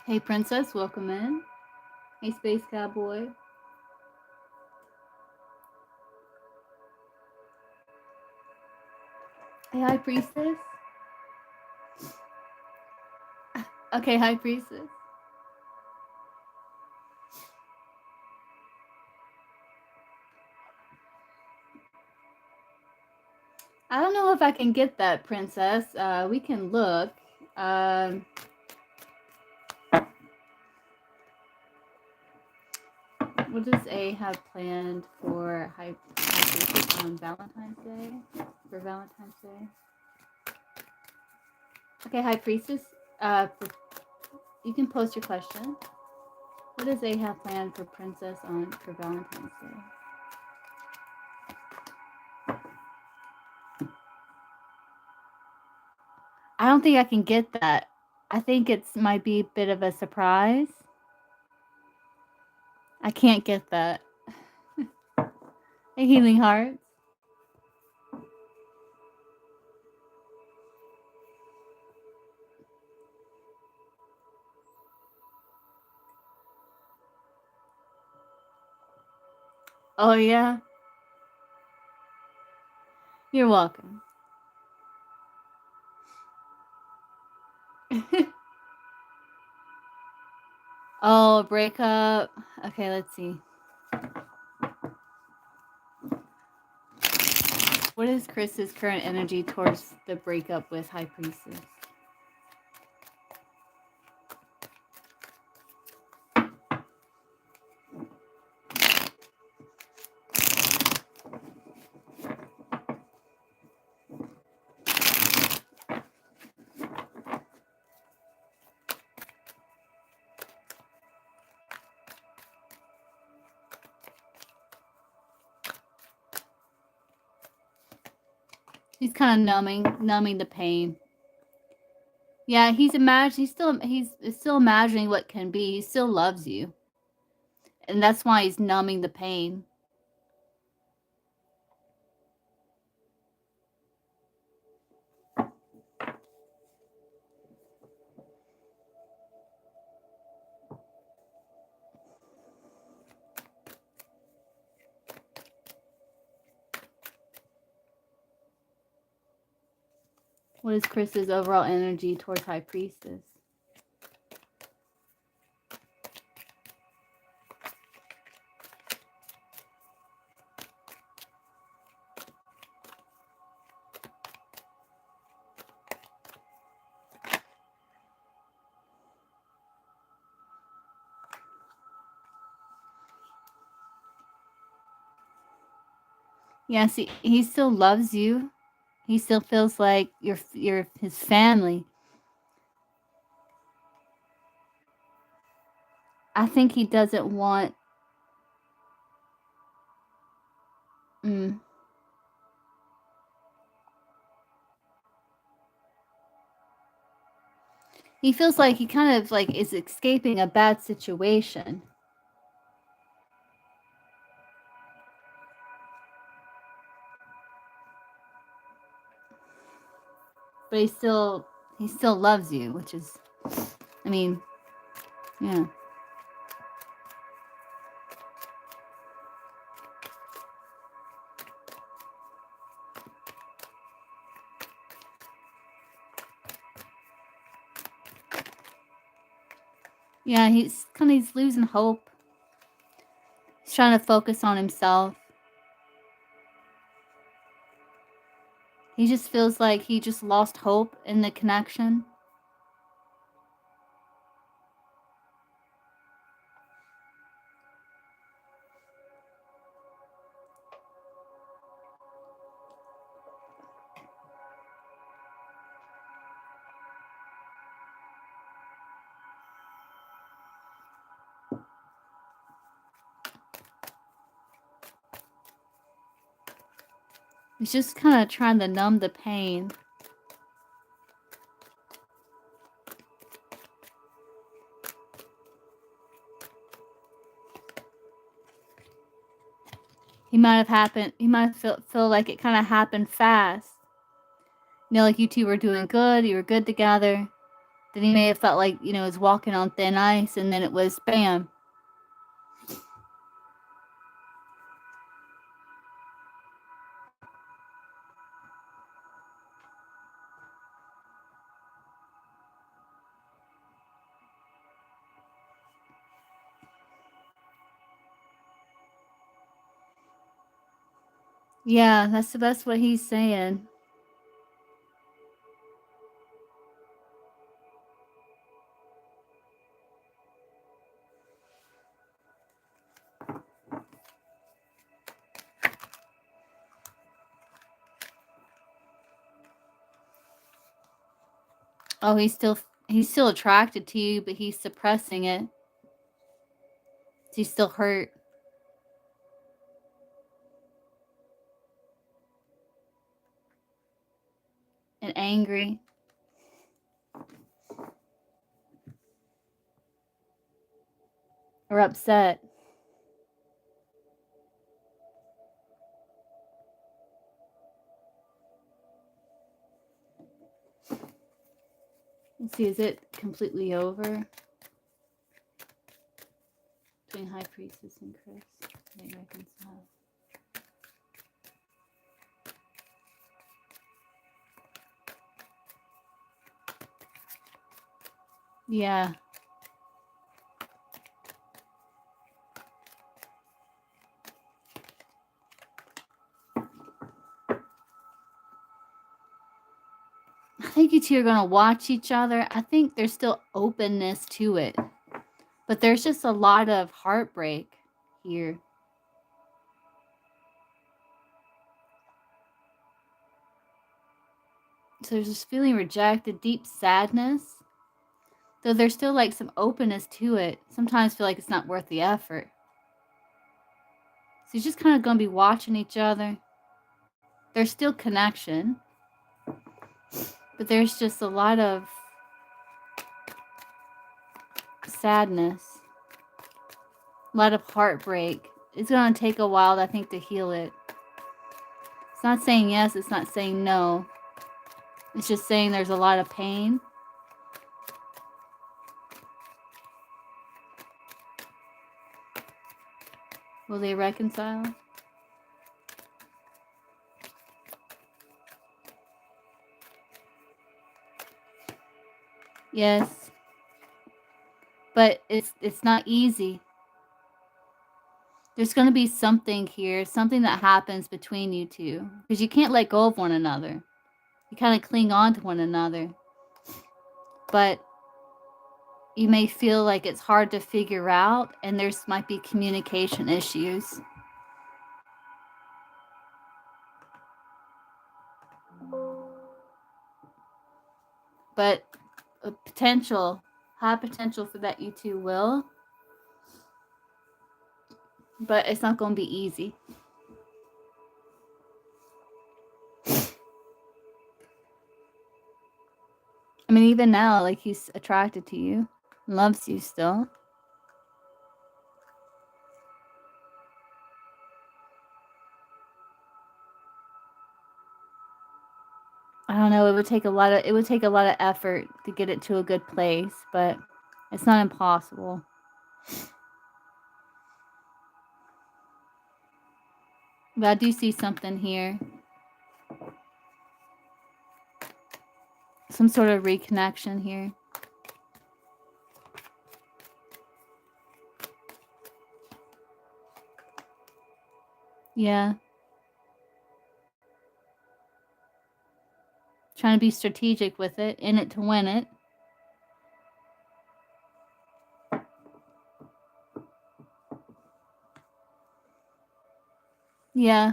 Hey, Princess, welcome in. Hey, Space Cowboy. Hey, High Priestess. Okay, High Priestess. I don't know if I can get that, Princess. We can look. Um, what does A have planned for High Priestess on Valentine's Day? For Valentine's Day? Okay, High Priestess. You can post your question. What does A have planned for Princess on for Valentine's Day? I don't think I can get that. I think it's might be a bit of a surprise. I can't get that. Hey, Healing Hearts. Oh, yeah. You're welcome. Oh, breakup. Okay, let's see. What is Chris's current energy towards the breakup with High Priestess? He's kind of numbing the pain. Yeah, he's still imagining what can be. He still loves you. And that's why he's numbing the pain. What is Chris's overall energy towards High Priestess? Yeah, see, he still loves you. He still feels like you're his family. I think he doesn't want. Mm, he feels like he kind of like is escaping a bad situation. But he still loves you, which is, I mean, yeah. Yeah, he's losing hope. He's trying to focus on himself. He just feels like he just lost hope in the connection. He's just kind of trying to numb the pain. He might feel like it kind of happened fast. You know, like you two were doing good, you were good together. Then he may have felt like, you know, was walking on thin ice, and then it was bam. Yeah, that's what he's saying. Oh, he's still attracted to you, but he's suppressing it. He's still hurt and angry. Or upset. Let's see, is it completely over? Between High Priestess and Chris. They reconcile. Yeah. I think you two are going to watch each other. I think there's still openness to it. But there's just a lot of heartbreak here. So there's this feeling rejected, deep sadness. Though there's still like some openness to it. Sometimes feel like it's not worth the effort. So you're just kind of going to be watching each other. There's still connection. But there's just a lot of sadness. A lot of heartbreak. It's going to take a while, I think, to heal it. It's not saying yes, it's not saying no. It's just saying there's a lot of pain. Will they reconcile? Yes. But it's not easy. There's going to be something here, something that happens between you two. Because you can't let go of one another. You kind of cling on to one another. But you may feel like it's hard to figure out, and there's might be communication issues. But a high potential for that you two will. But it's not going to be easy. I mean, even now, like, he's attracted to you, loves you still. I don't know, it would take a lot of effort to get it to a good place, but it's not impossible. But I do see something here. Some sort of reconnection here. Yeah. Trying to be strategic with it, in it to win it. Yeah.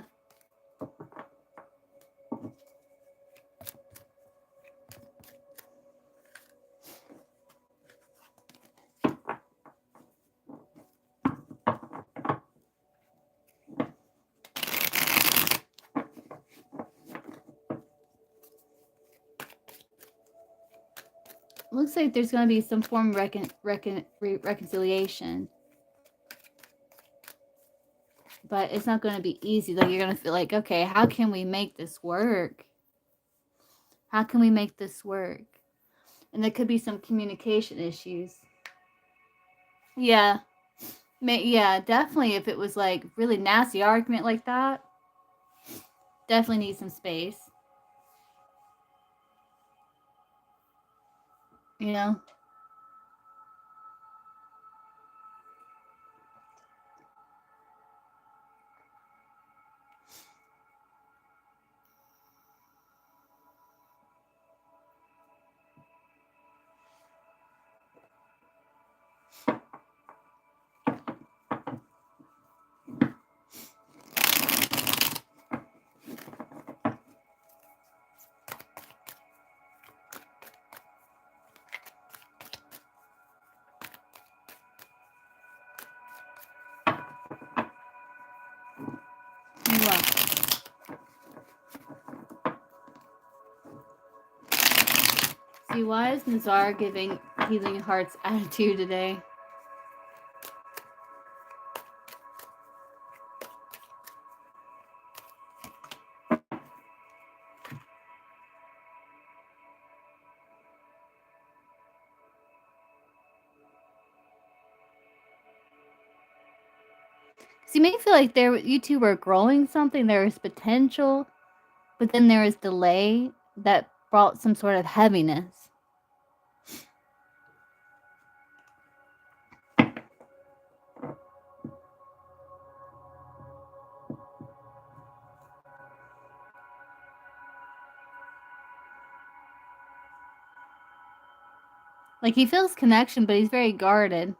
Looks like there's going to be some form of reconciliation. But it's not going to be easy. Like, you're going to feel like, okay, how can we make this work? How can we make this work? And there could be some communication issues. Yeah. Yeah, definitely if it was like really nasty argument like that, definitely need some space. You know? Well, see, why is Nazar giving Healing Hearts attitude today? So you may feel like you two were growing something, there was potential, but then there was delay that brought some sort of heaviness. Like he feels connection, but he's very guarded.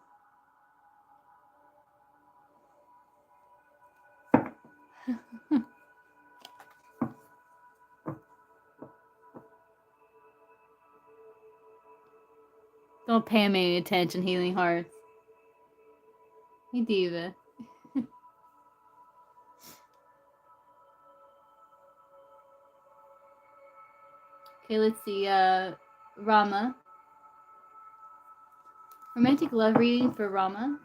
Don't pay him any attention, Healing Hearts. Hey, Diva. Okay, let's see. Rama. Romantic love reading for Rama.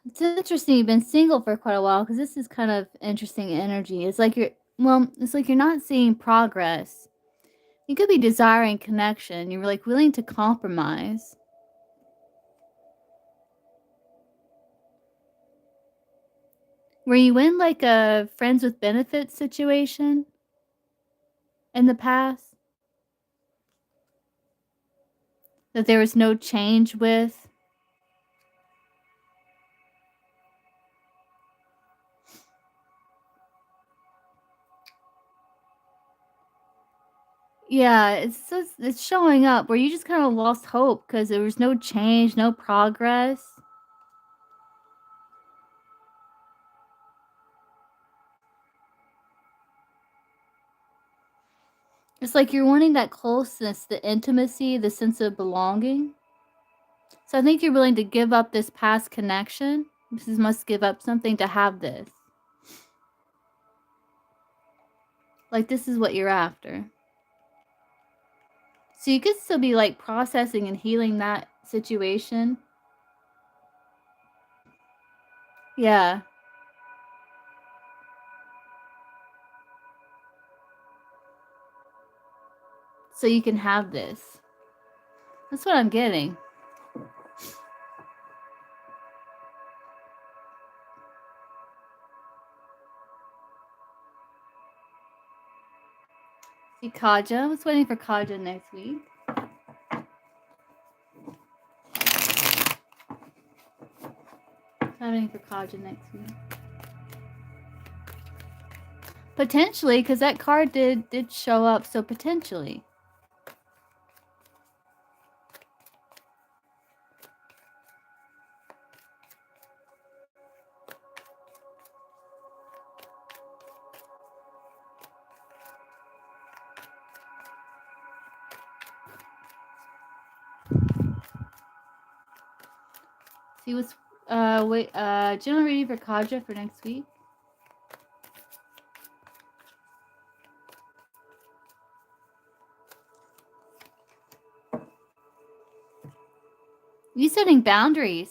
It's interesting you've been single for quite a while because this is kind of interesting energy. It's like you're not seeing progress. You could be desiring connection. You're like willing to compromise. Were you in like a friends with benefits situation in the past that there was no change with? Yeah, it's showing up where you just kind of lost hope because there was no change, no progress. It's like you're wanting that closeness, the intimacy, the sense of belonging. So I think you're willing to give up this past connection. This must give up something to have this. Like this is what you're after. So you could still be like processing and healing that situation. Yeah. So you can have this. That's what I'm getting. See Kaja. I was waiting for Kaja next week. I'm waiting for Kaja next week. Potentially, because that card did show up, so potentially. See what's general reading for Kaja for next week. You setting boundaries,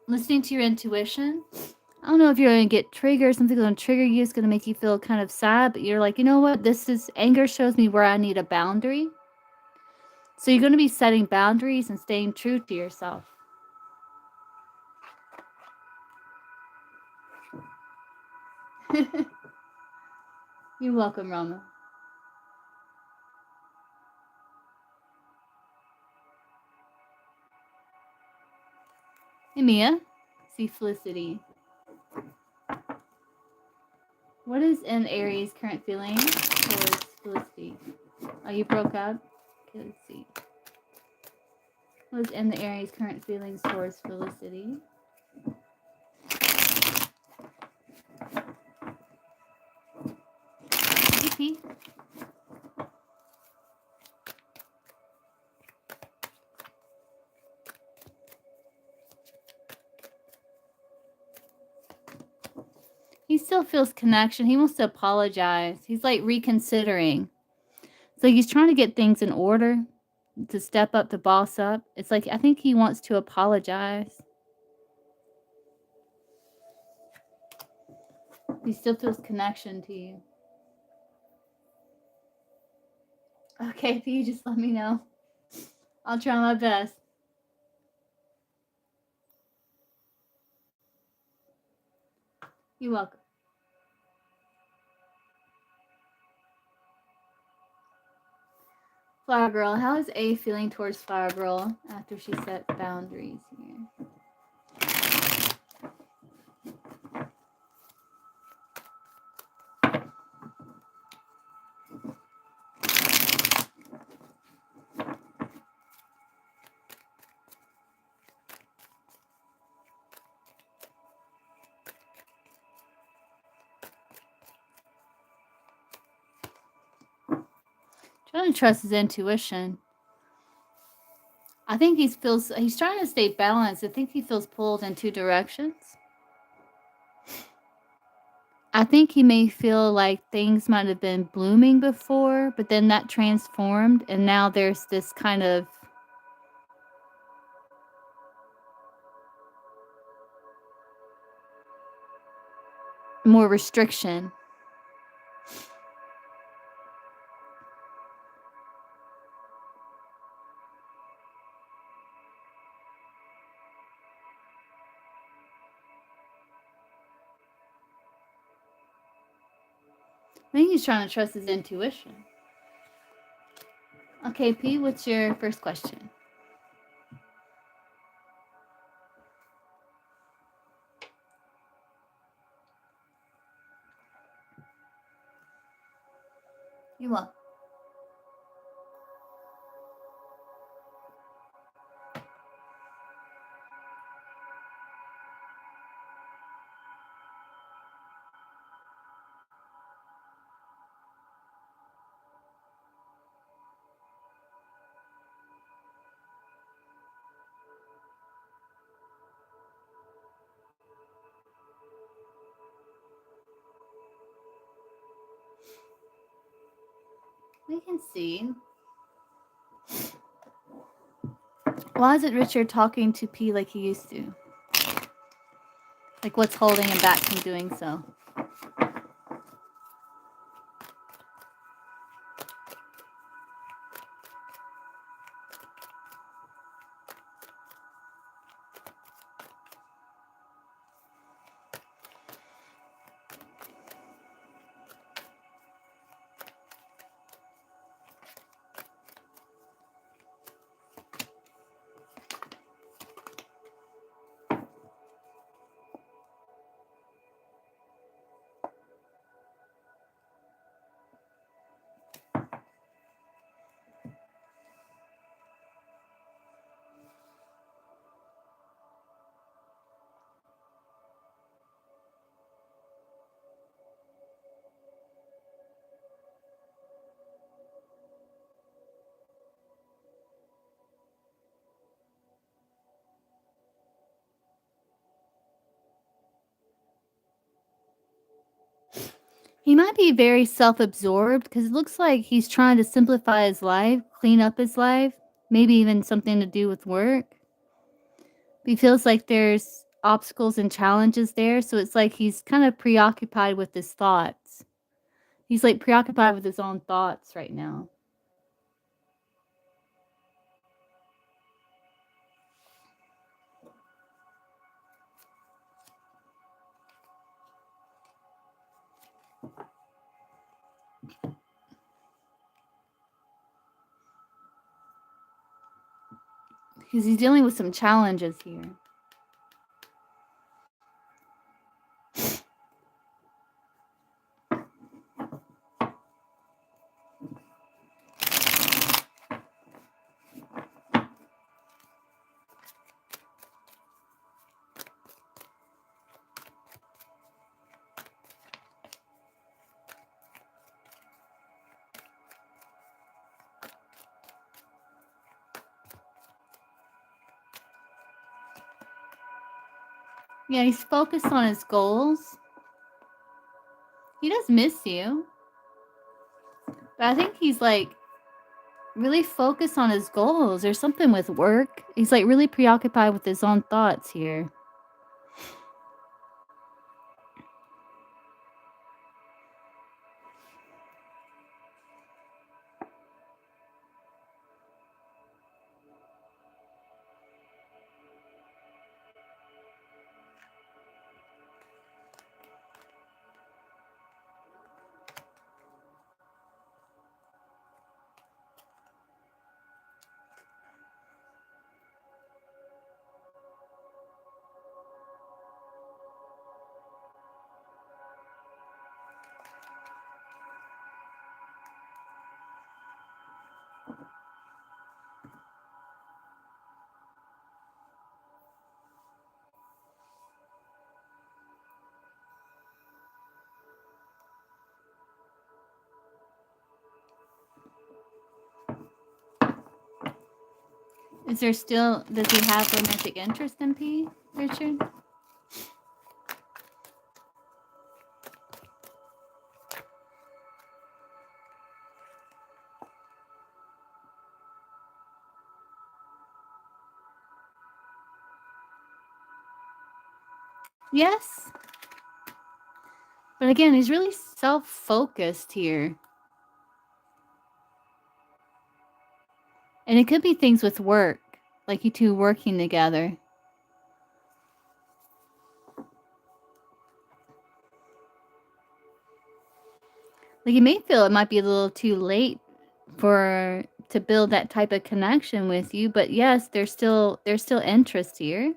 listening to your intuition. I don't know if you're going to get triggered. Something's going to trigger you. It's going to make you feel kind of sad. But you're like, you know what? Anger shows me where I need a boundary. So you're going to be setting boundaries and staying true to yourself. You're welcome, Rama. Hey, Mia. See Felicity. What is in Aries' current feeling towards Felicity? Oh, you broke up? Okay, let's see. What is in the Aries' current feelings towards Felicity? EP. He still feels connection. He wants to apologize. He's like reconsidering. It's like he's trying to get things in order, to step up, to boss up. It's like I think he wants to apologize. He still feels connection to you. Okay, if you just let me know. I'll try my best. You're welcome. Flower Girl, how is A feeling towards Flower Girl after she set boundaries here? Trying to trust his intuition. I think he's trying to stay balanced. I think he feels pulled in two directions. I think he may feel like things might have been blooming before, but then that transformed, and now there's this kind of more restriction. I think he's trying to trust his intuition. Okay, P, what's your first question? You will. We can see. Why isn't Richard talking to P like he used to? Like, what's holding him back from doing so? He might be very self-absorbed because it looks like he's trying to simplify his life, clean up his life, maybe even something to do with work. He feels like there's obstacles and challenges there, so it's like he's kind of preoccupied with his thoughts. He's like preoccupied with his own thoughts right now. Because he's dealing with some challenges here. Yeah, he's focused on his goals. He does miss you. But I think he's like really focused on his goals. There's something with work. He's like really preoccupied with his own thoughts here. Is there still, does he have romantic interest in P, Richard? Yes. But again, he's really self-focused here. And it could be things with work, like you two working together. Like you may feel it might be a little too late to build that type of connection with you, but yes, there's still interest here.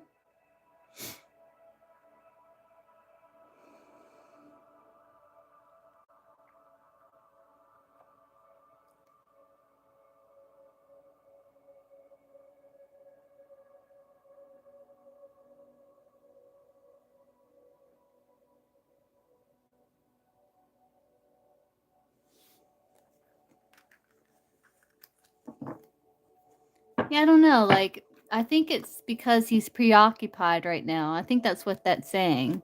Yeah, I don't know. Like, I think it's because he's preoccupied right now. I think that's what that's saying.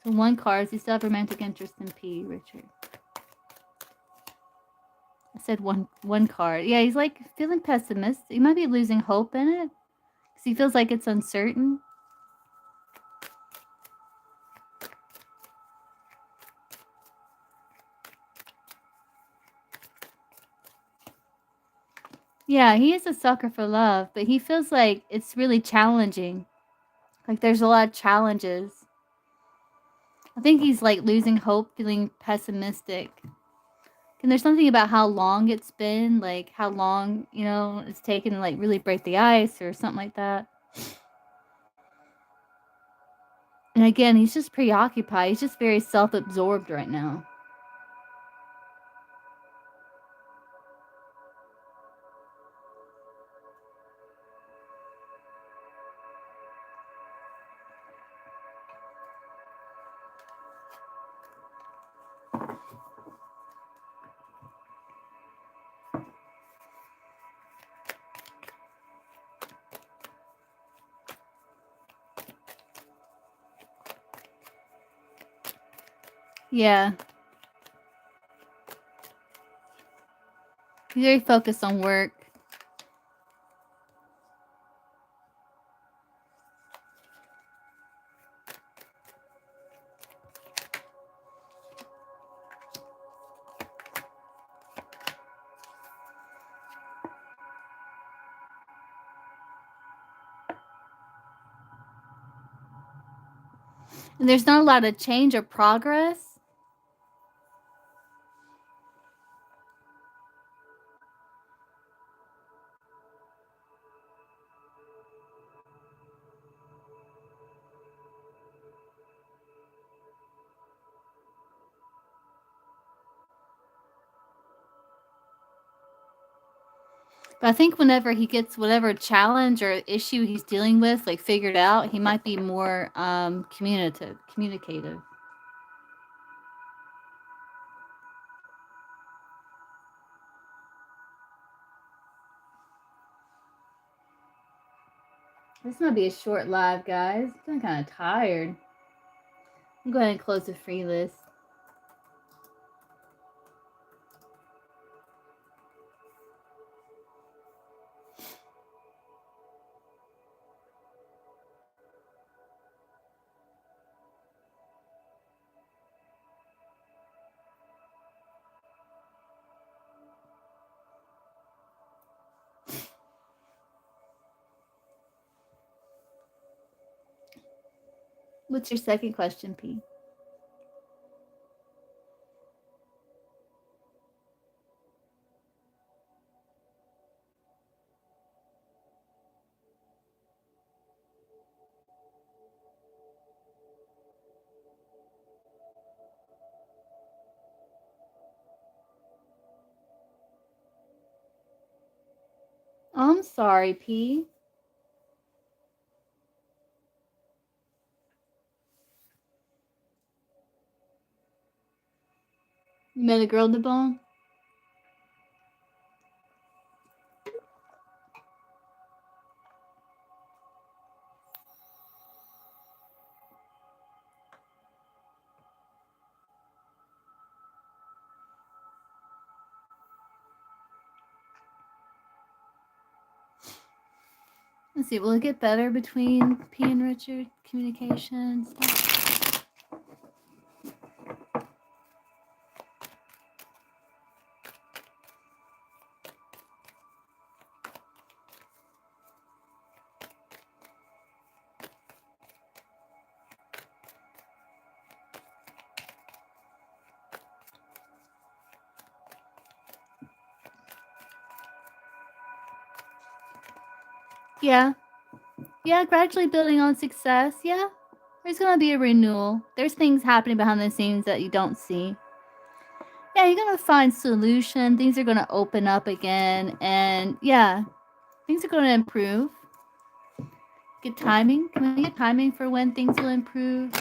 So one card, does he still have romantic interest in P, Richard? I said one card. Yeah, he's like feeling pessimistic. He might be losing hope in it because he feels like it's uncertain. Yeah, he is a sucker for love, but he feels like it's really challenging. Like there's a lot of challenges. I think he's like losing hope, feeling pessimistic. And there's something about how long it's been, like how long, it's taken to like really break the ice or something like that. And again, he's just preoccupied. He's just very self-absorbed right now. Yeah. He's very focused on work. And there's not a lot of change or progress. But I think whenever he gets whatever challenge or issue he's dealing with, like, figured out, he might be more communicative. This might be a short live, guys. I'm feeling kind of tired. I'm going to close the free list. What's your second question, P? I'm sorry, P. You met a girl in the bone? Let's see, will it get better between P and Richard? Communication stuff? Yeah. Yeah, gradually building on success. Yeah. There's going to be a renewal. There's things happening behind the scenes that you don't see. Yeah, you're going to find solution. Things are going to open up again. And yeah, things are going to improve. Get timing. Can we get timing for when things will improve?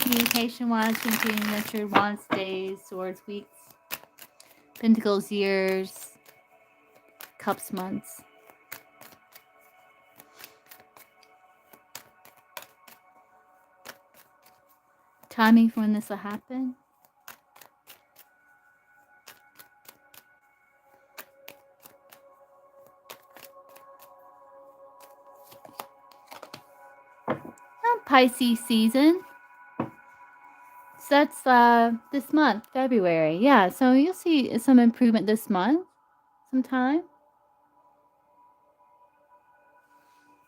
Communication-wise, between Richard, Wands, days, Swords, weeks, Pentacles, years, Cups, months. Timing for when this will happen. Pisces season. So that's this month, February. Yeah, so you'll see some improvement this month, sometime.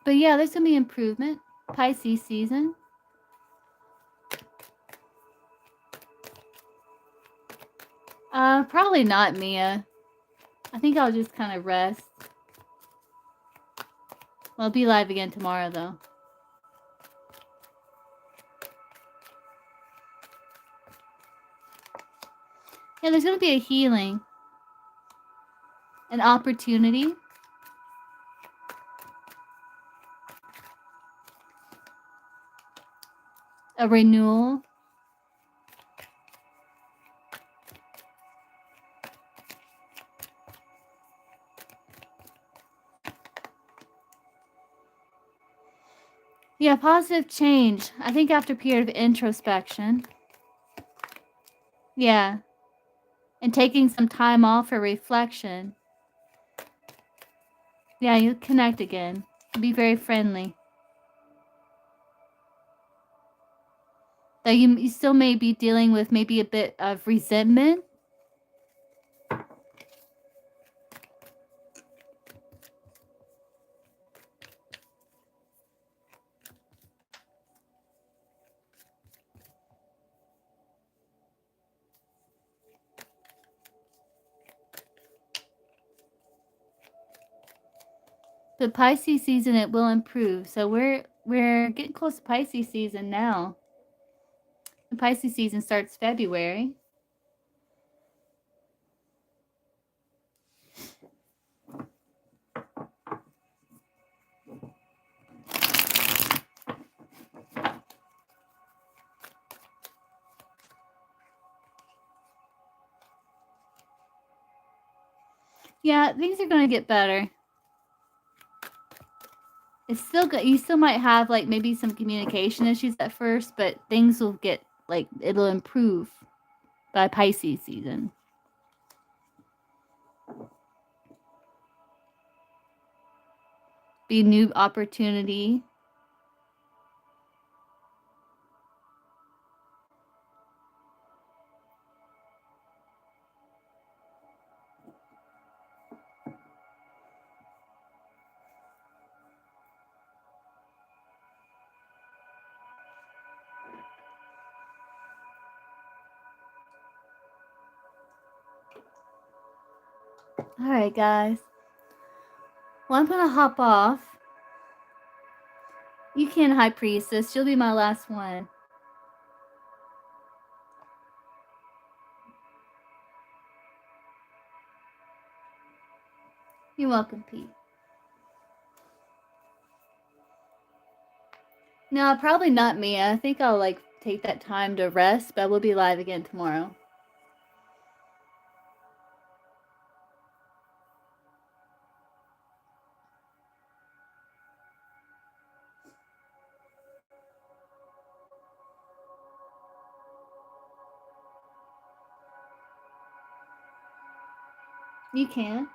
But yeah, there's going to be improvement. Pisces season. Probably not, Mia. I think I'll just kind of rest. Well, I'll be live again tomorrow, though. Yeah, there's going to be a healing. An opportunity. A renewal. Yeah, positive change. I think after a period of introspection. Yeah. And taking some time off for reflection. Yeah, you'll connect again. Be very friendly. Though you still may be dealing with maybe a bit of resentment. But Pisces season, it will improve. So we're getting close to Pisces season now. The Pisces season starts February. Yeah, things are going to get better. It's still good. You still might have like maybe some communication issues at first, but things will get like it'll improve by Pisces season. Be new opportunity. All right, guys. Well, I'm gonna hop off. You can, High Priestess. You'll be my last one. You're welcome, Pete. No, probably not me. I think I'll like take that time to rest, but we'll be live again tomorrow. You can.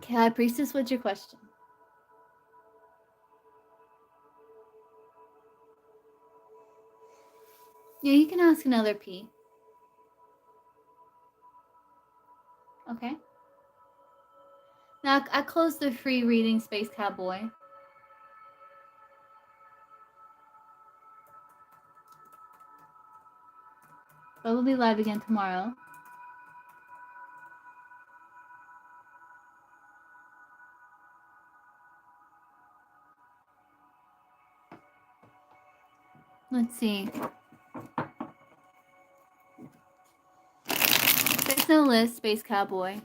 Okay, High Priestess, what's your question? Yeah, you can ask another P. Okay. Now, I closed the free reading, Space Cowboy. But we'll be live again tomorrow. Let's see. There's no list, Space Cowboy.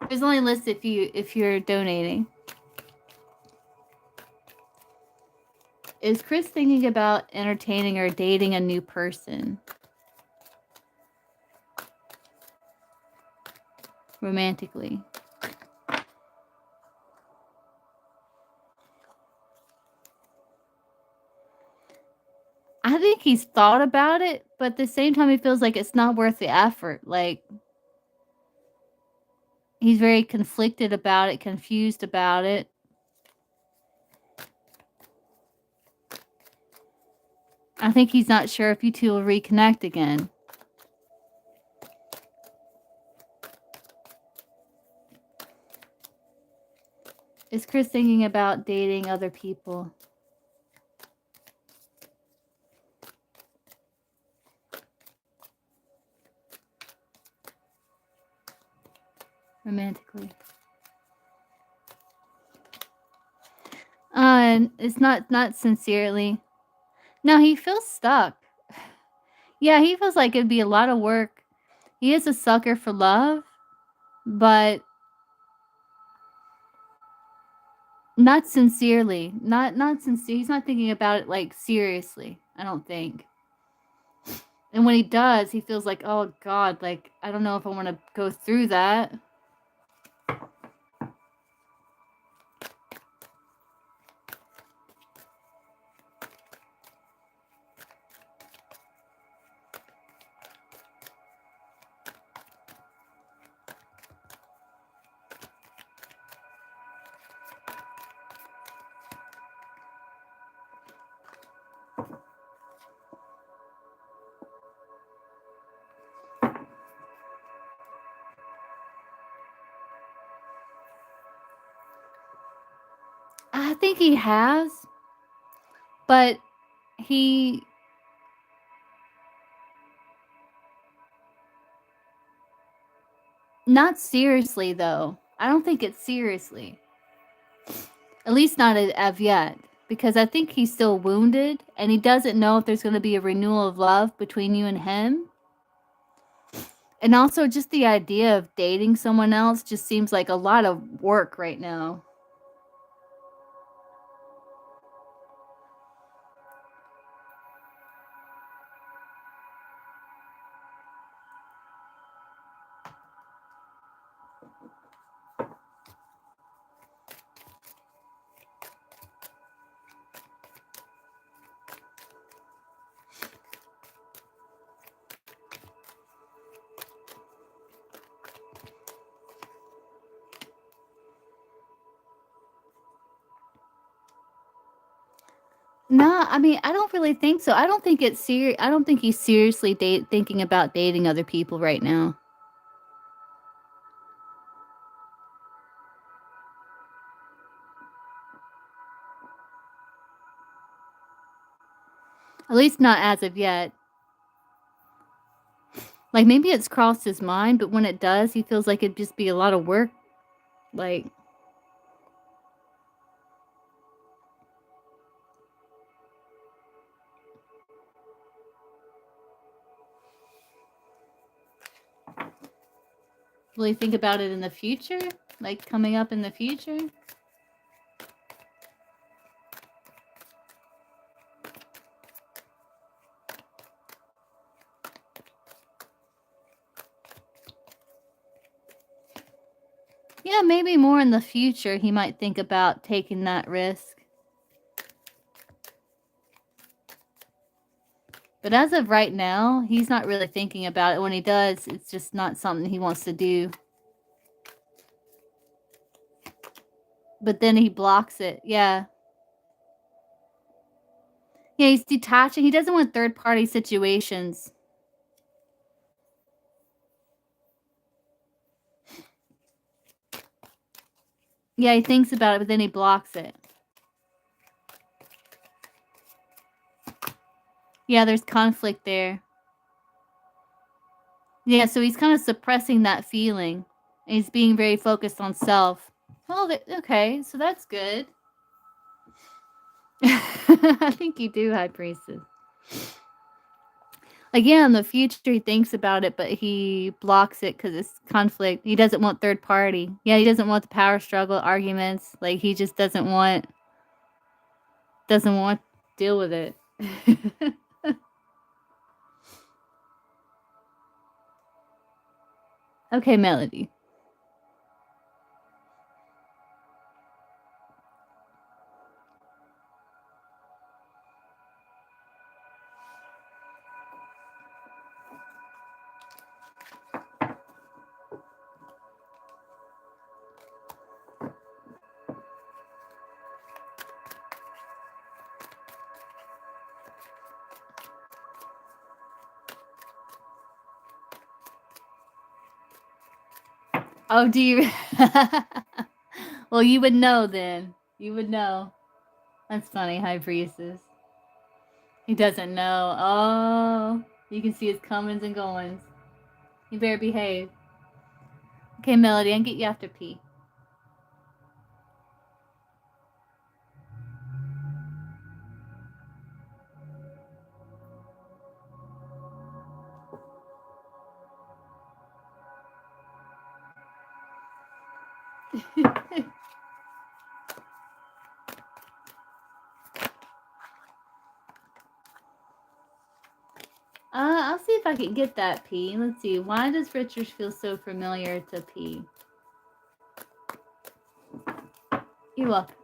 There's only a list if you're donating. Is Chris thinking about entertaining or dating a new person? Romantically. I think he's thought about it, but at the same time he feels like it's not worth the effort. Like he's very conflicted about it, confused about it. I think he's not sure if you two will reconnect again. Is Chris thinking about dating other people? Romantically. And it's not sincerely. No, he feels stuck. Yeah, he feels like it'd be a lot of work. He is a sucker for love, but not sincerely. Not sincere. He's not thinking about it like seriously, I don't think. And when he does, he feels like, oh God, like I don't know if I want to go through that. think he has, but he... Not seriously, though. I don't think it's seriously. At least not as yet. Because I think he's still wounded, and he doesn't know if there's going to be a renewal of love between you and him. And also, just the idea of dating someone else just seems like a lot of work right now. No, I mean, I don't really think so. I don't think it's serious. I don't think he's seriously thinking about dating other people right now. At least not as of yet. Like, maybe it's crossed his mind, but when it does, he feels like it'd just be a lot of work. Like... Will he think about it in the future? Like, coming up in the future? Yeah, maybe more in the future he might think about taking that risk. But as of right now, he's not really thinking about it. When he does, it's just not something he wants to do. But then he blocks it. Yeah. Yeah, he's detaching. He doesn't want third-party situations. Yeah, he thinks about it, but then he blocks it. Yeah, there's conflict there. Yeah, so he's kind of suppressing that feeling. And he's being very focused on self. Oh, okay, so that's good. I think you do, High Priestess. Like, yeah, in the future, he thinks about it, but he blocks it because it's conflict. He doesn't want third party. Yeah, he doesn't want the power struggle, arguments. Like, he just doesn't want to deal with it. Okay, Melody. Oh, do you? Well, you would know then. You would know. That's funny, High Priestess. He doesn't know. Oh, you can see his comings and goings. You better behave. Okay, Melody, I'll get you after pee. I'll see if I can get that P. Let's see. Why does Richard feel so familiar to P? You're welcome.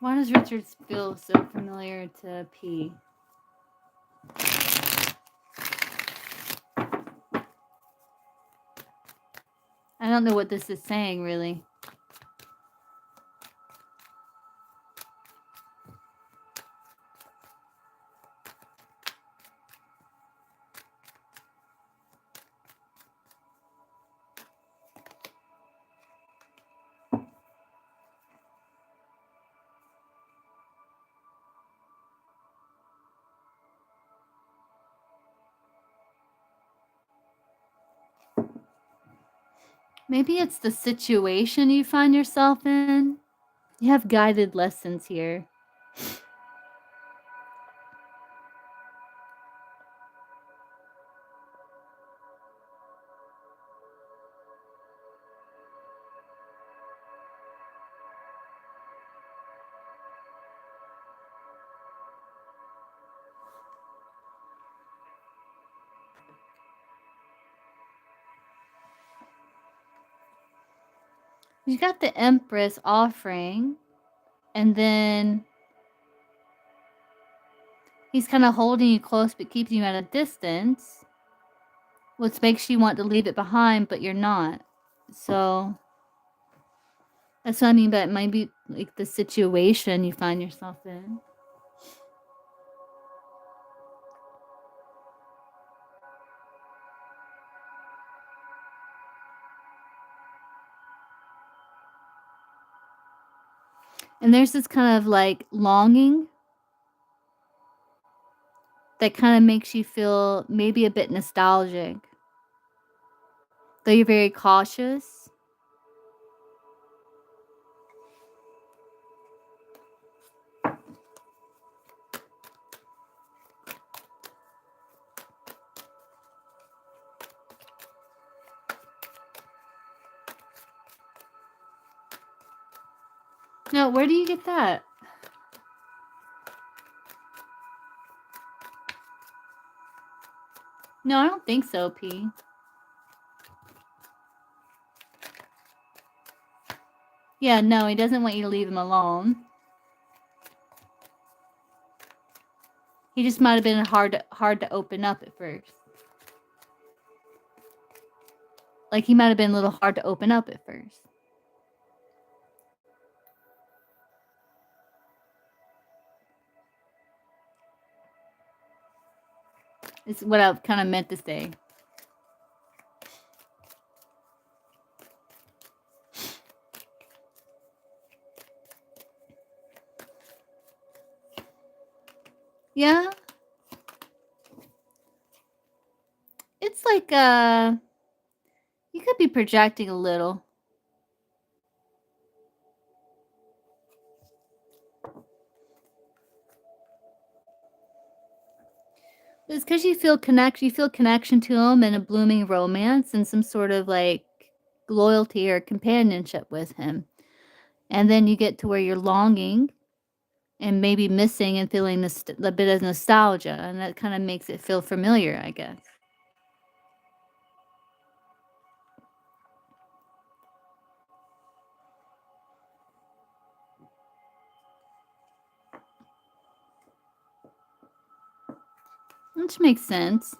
Why does Richard feel so familiar to P? I don't know what this is saying, really. Maybe it's the situation you find yourself in. You have guided lessons here. You got the Empress offering, and then he's kind of holding you close but keeping you at a distance, which makes you want to leave it behind, but you're not. So that's what I mean by it might be like the situation you find yourself in. And there's this kind of like longing that kind of makes you feel maybe a bit nostalgic. Though you're very cautious. No, where do you get that? No, I don't think so, P. Yeah, no, he doesn't want you to leave him alone. He just might have been hard to open up at first. Like he might have been a little hard to open up at first. It's what I kind of meant to say. Yeah. It's like you could be projecting a little. It's because you feel connection to him and a blooming romance and some sort of like loyalty or companionship with him. And then you get to where you're longing and maybe missing and feeling a bit of nostalgia, and that kind of makes it feel familiar, I guess. Which makes sense.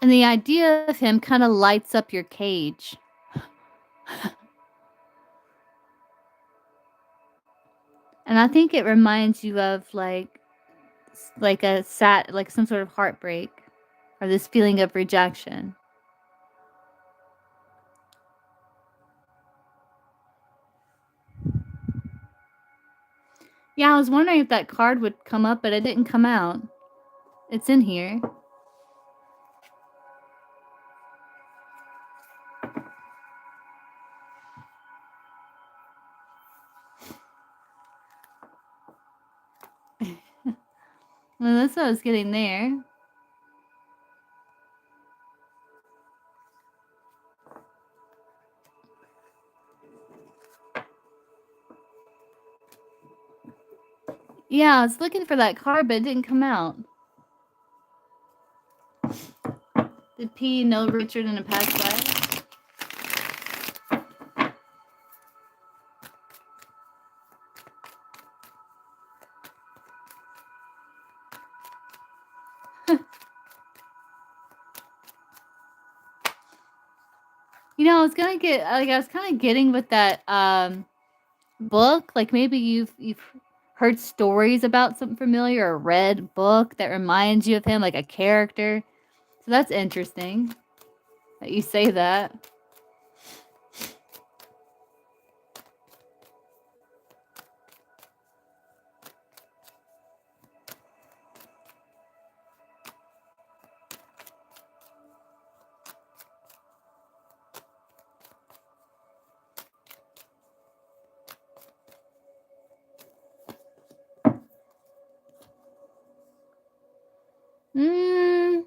And the idea of him kind of lights up your cage. And I think it reminds you of like some sort of heartbreak or this feeling of rejection. Yeah, I was wondering if that card would come up, but it didn't come out. It's in here. Well, that's what I was getting there. Yeah, I was looking for that card, but it didn't come out. Did P know Richard in a past life? You know, I was gonna get I was kind of getting with that book. Like maybe you've heard stories about something familiar or read a book that reminds you of him, like a character. So that's interesting that you say that. Mm.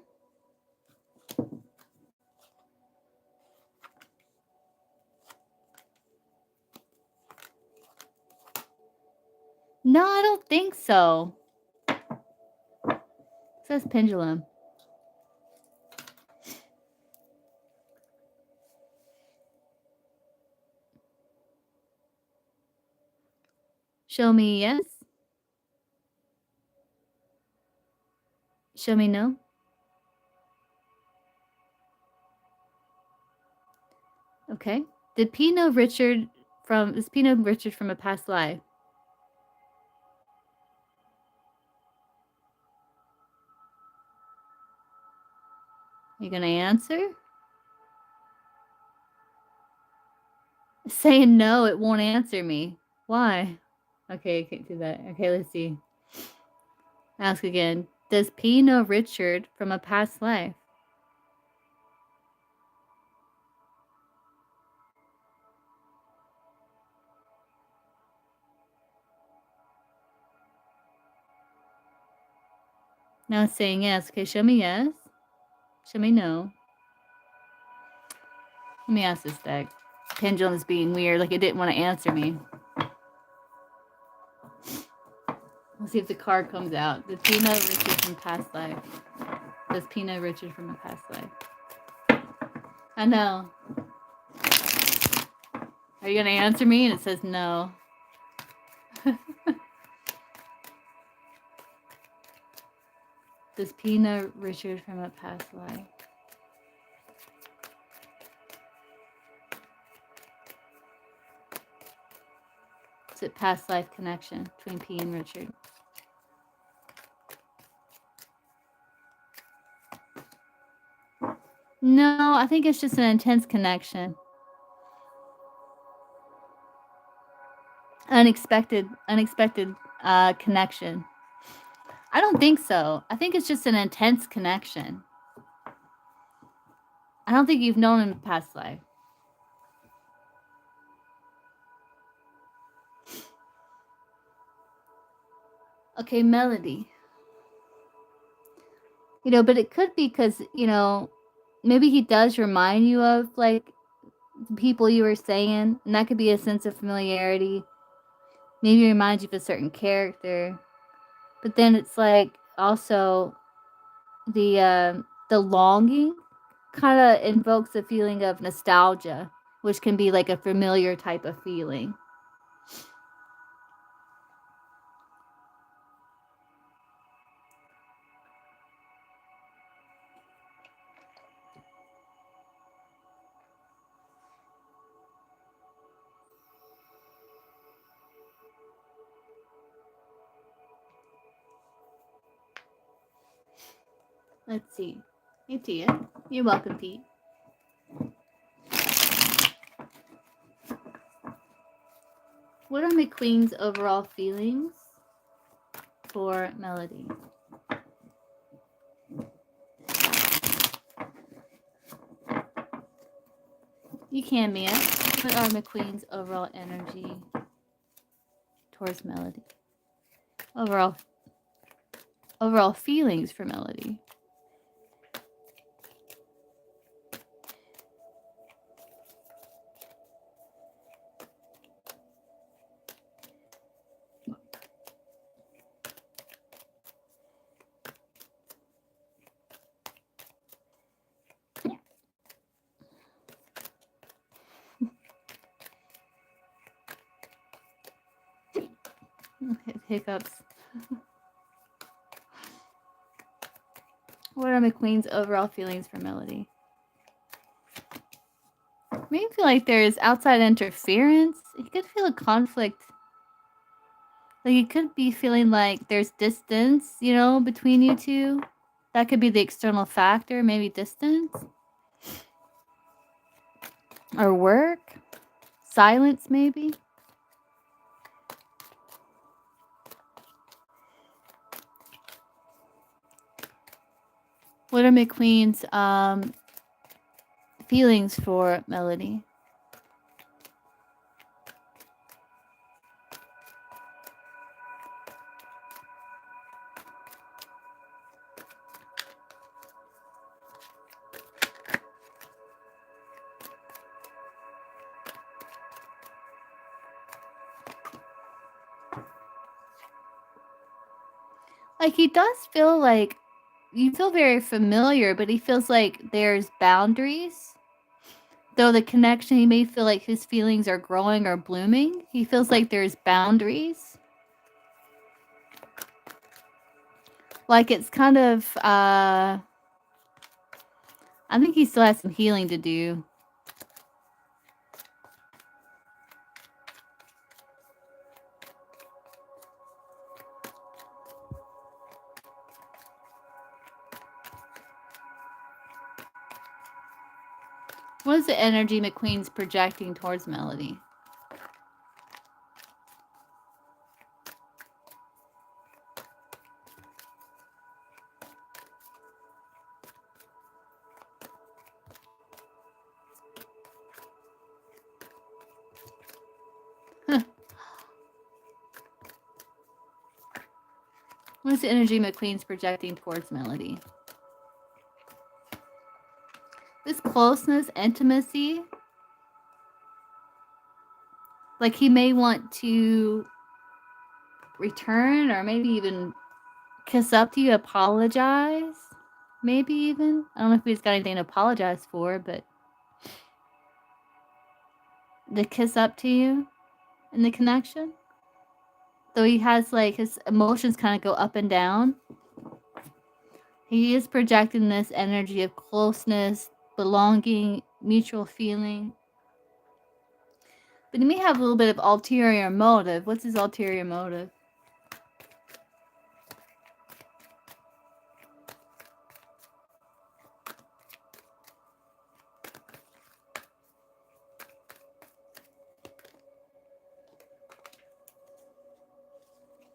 No, I don't think so. It says pendulum. Show me yes. Show me no. Okay. Did P know Richard is P know Richard from a past life? You gonna answer? Saying no, it won't answer me. Why? Okay, I can't do that. Okay, let's see. Ask again. Does P know Richard from a past life? Now it's saying yes. Okay, show me yes. Show me no. Let me ask this deck. Pendulum is being weird, like it didn't want to answer me. Let's see if the card comes out. Does P know Richard from past life? Does P know Richard from a past life? I know. Are you gonna answer me? And it says no. Does P know Richard from a past life? Is it past life connection between P and Richard? No, I think it's just an intense connection. Unexpected connection. I don't think so. I think it's just an intense connection. I don't think you've known him in a past life. Okay, Melody. You know, but it could be because, you know, maybe he does remind you of, like, the people you were saying, and that could be a sense of familiarity. Maybe it reminds you of a certain character. But then it's, like, also the longing kind of invokes a feeling of nostalgia, which can be, like, a familiar type of feeling. Let's see. Hey, Tia. You're welcome, Pete. What are McQueen's overall feelings? for Melody. You can, Mia. What are McQueen's overall energy towards Melody? Overall feelings for Melody. Hiccups. What are McQueen's overall feelings for Melody? Maybe feel like there's outside interference. He could feel a conflict. Like he could be feeling like there's distance, you know, between you two. That could be the external factor, maybe distance. Or work. Silence, maybe. What are McQueen's feelings for Melody? Like he does feel like you feel very familiar, but he feels like there's boundaries. Though the connection, he may feel like his feelings are growing or blooming. He feels like there's boundaries. Like it's kind of, I think he still has some healing to do. What is the energy McQueen's projecting towards Melody? What is the energy McQueen's projecting towards Melody? This closeness, intimacy. Like he may want to return or maybe even kiss up to you, apologize. Maybe even. I don't know if he's got anything to apologize for, but the kiss up to you in the connection. Though he has like his emotions kind of go up and down. He is projecting this energy of closeness, belonging, mutual feeling. But he may have a little bit of ulterior motive. What's his ulterior motive?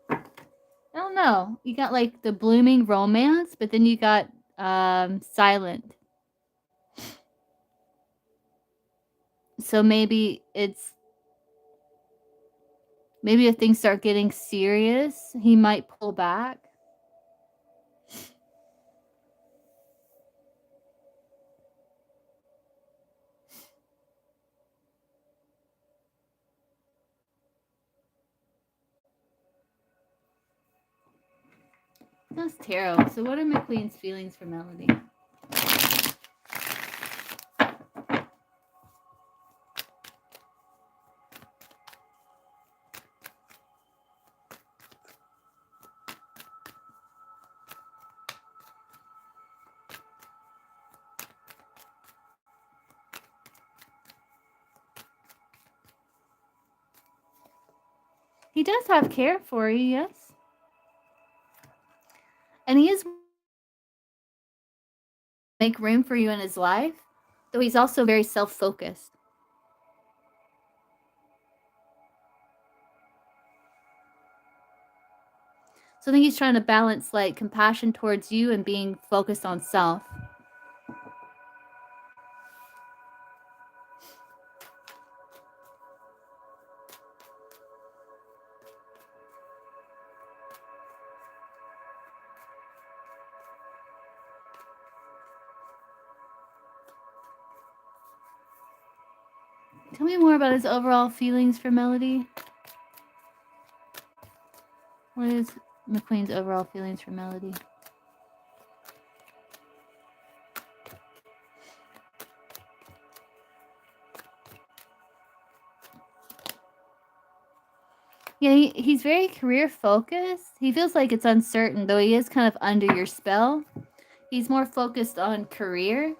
I don't know. You got like the blooming romance, but then you got silent. So maybe it's maybe if things start getting serious, he might pull back. That's tarot. So what are McQueen's feelings for Melody? He does have care for you, yes. And he is make room for you in his life, though he's also very self-focused. So I think he's trying to balance like compassion towards you and being focused on self. Tell me more about his overall feelings for Melody. What is McQueen's overall feelings for Melody? Yeah, he's very career focused. He feels like it's uncertain, though he is kind of under your spell. He's more focused on career.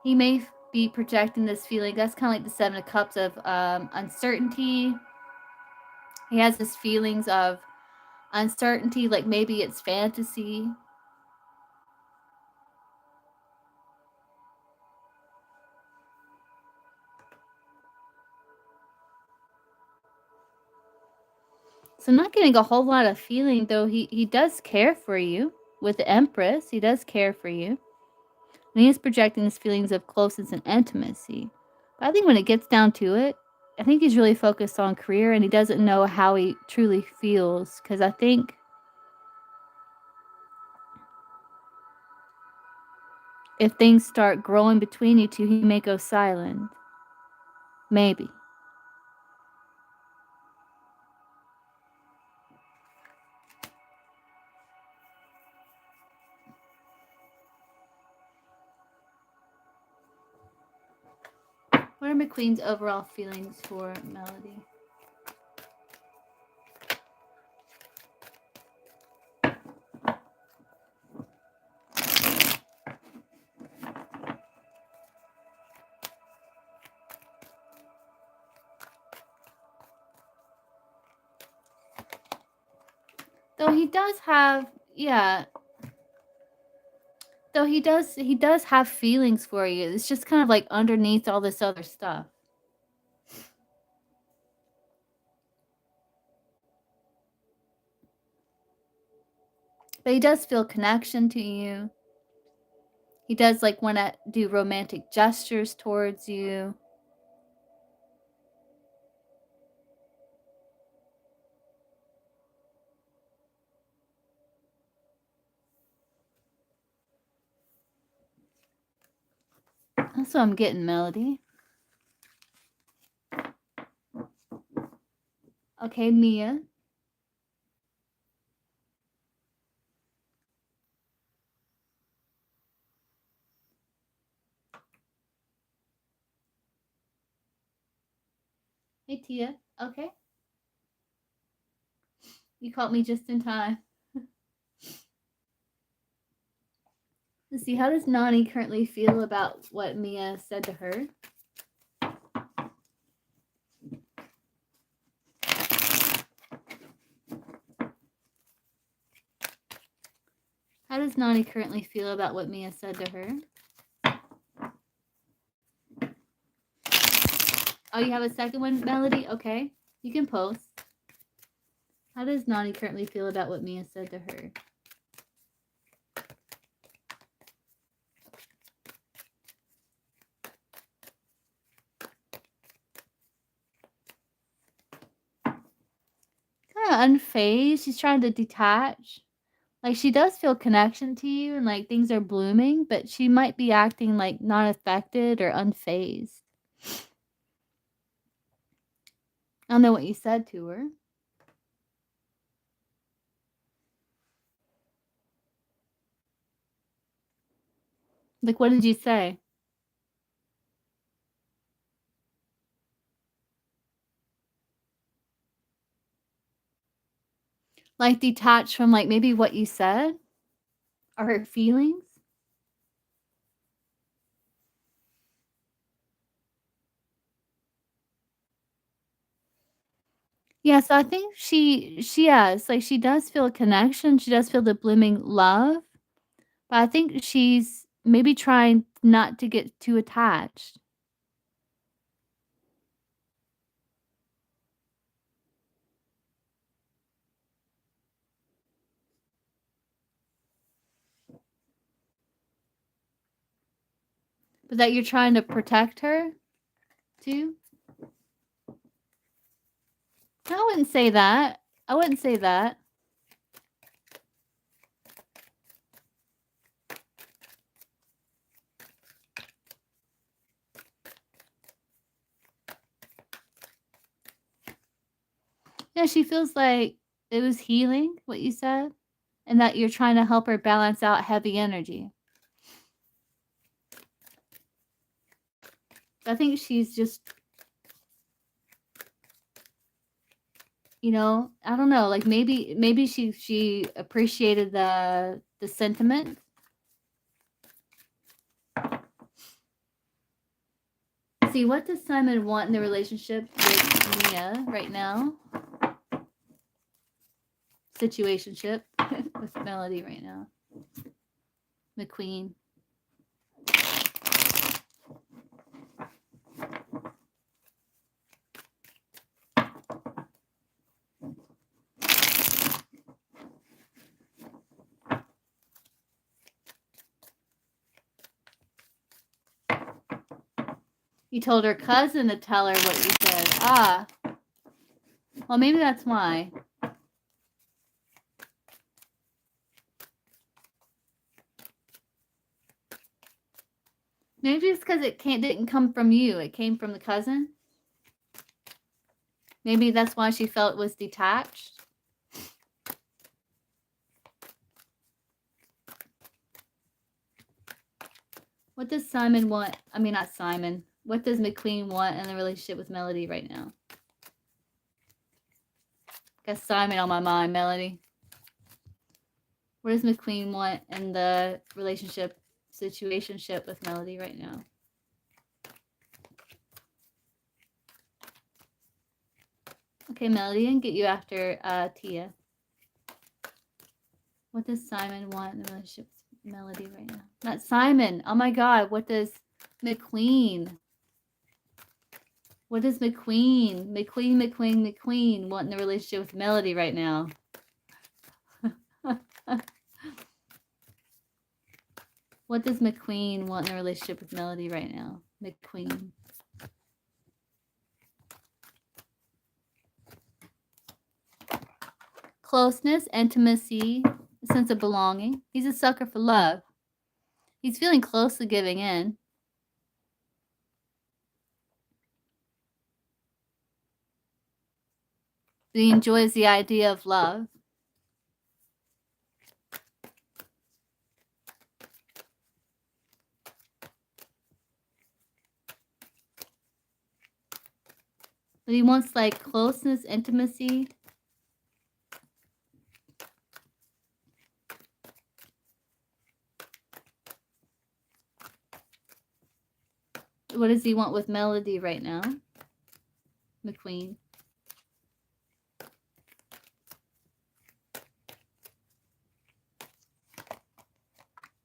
He may be projecting this feeling. That's kind of like the Seven of Cups of uncertainty. He has his feelings of uncertainty, like maybe it's fantasy. So I'm not getting a whole lot of feeling, though he does care for you. With the Empress, he does care for you. And he is projecting his feelings of closeness and intimacy. But I think when it gets down to it, I think he's really focused on career and he doesn't know how he truly feels. Because I think if things start growing between you two, he may go silent. Maybe. What are McQueen's overall feelings for Melody? Though he does have, yeah. Though he does have feelings for you. It's just kind of like underneath all this other stuff. But he does feel connection to you. He does like want to do romantic gestures towards you. That's what I'm getting, Melody. Okay, Mia. Hey, Tia. Okay. You caught me just in time. Let's see, how does Nani currently feel about what Mia said to her? How does Nani currently feel about what Mia said to her? Oh, you have a second one, Melody? Okay. You can post. How does Nani currently feel about what Mia said to her? Kind of unfazed. She's trying to detach. Like, she does feel connection to you and, like, things are blooming, but she might be acting, like, not affected or unfazed. I don't know what you said to her. Like, what did you say? Like, detached from, like, maybe what you said? Or her feelings? Yeah, so I think she has, like, she does feel a connection, she does feel the blooming love, but I think she's maybe trying not to get too attached. But that you're trying to protect her, too? I wouldn't say that. I wouldn't say that. Yeah, she feels like it was healing, what you said, and that you're trying to help her balance out heavy energy. I think she's just, you know, I don't know, like maybe she appreciated the sentiment. See, what does Simon want in the relationship with Mia right now? Situationship with Melody right now. McQueen. You told her cousin to tell her what you said. Ah. Well, maybe that's why. Maybe it's because it didn't come from you. It came from the cousin. Maybe that's why she felt it was detached. What does Simon want? I mean, not Simon. What does McQueen want in the relationship with Melody right now? Got Simon on my mind, Melody. What does McQueen want in the relationship, situationship with Melody right now? Okay, Melody, and get you after Tia. What does Simon want in the relationship with Melody right now? Not Simon. Oh my God. What does McQueen? What does McQueen want in the relationship with Melody right now? What does McQueen want in the relationship with Melody right now? McQueen. Closeness, intimacy, a sense of belonging. He's a sucker for love. He's feeling close to giving in. He enjoys the idea of love. But he wants like closeness, intimacy. What does he want with Melody right now? McQueen.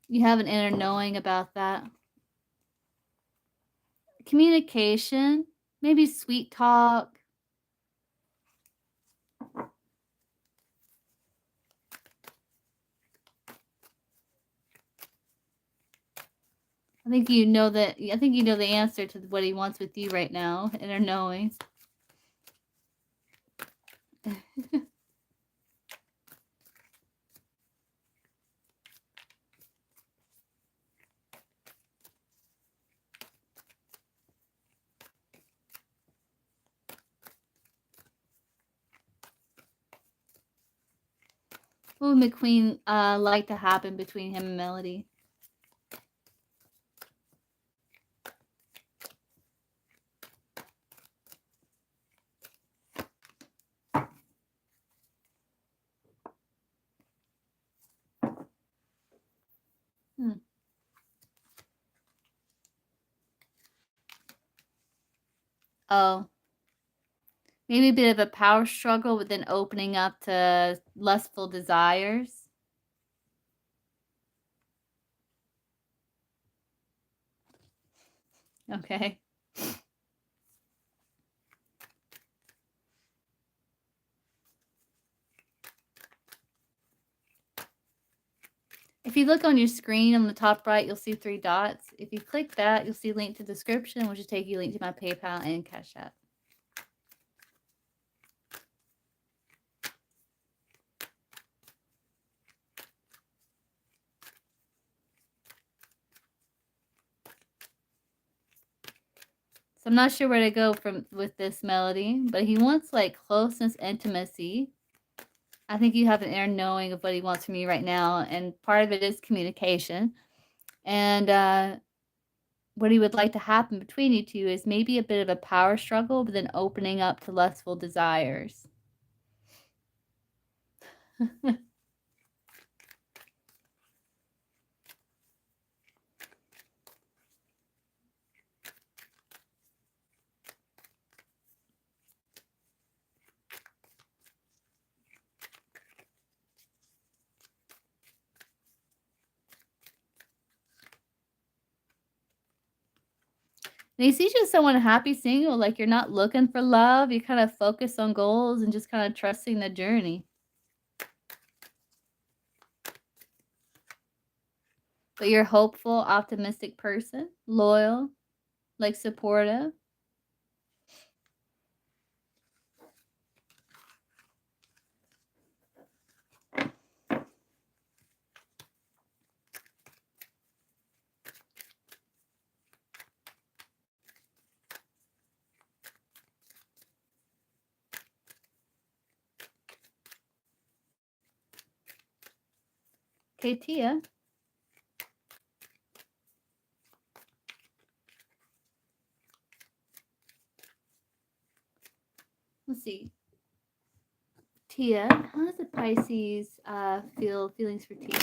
You have an inner knowing about that. Communication, maybe sweet talk. I think you know that. I think you know the answer to what he wants with you right now. Inner knowing. What would McQueen like to happen between him and Melody? Oh. Maybe a bit of a power struggle, but then opening up to lustful desires. Okay. If you look on your screen on the top right, you'll see 3 dots. If you click that, you'll see link to description, which will take you link to my PayPal and Cash App. So I'm not sure where to go with this melody, but he wants like closeness, intimacy. I think you have an inner knowing of what he wants from you right now, and part of it is communication. And what he would like to happen between you two is maybe a bit of a power struggle, but then opening up to lustful desires. And he sees you as someone happy single, like you're not looking for love. You kind of focus on goals and just kind of trusting the journey. But you're a hopeful, optimistic person, loyal, like supportive. Okay, Tia. Let's see. Tia, how does the Pisces feel feelings for Tia?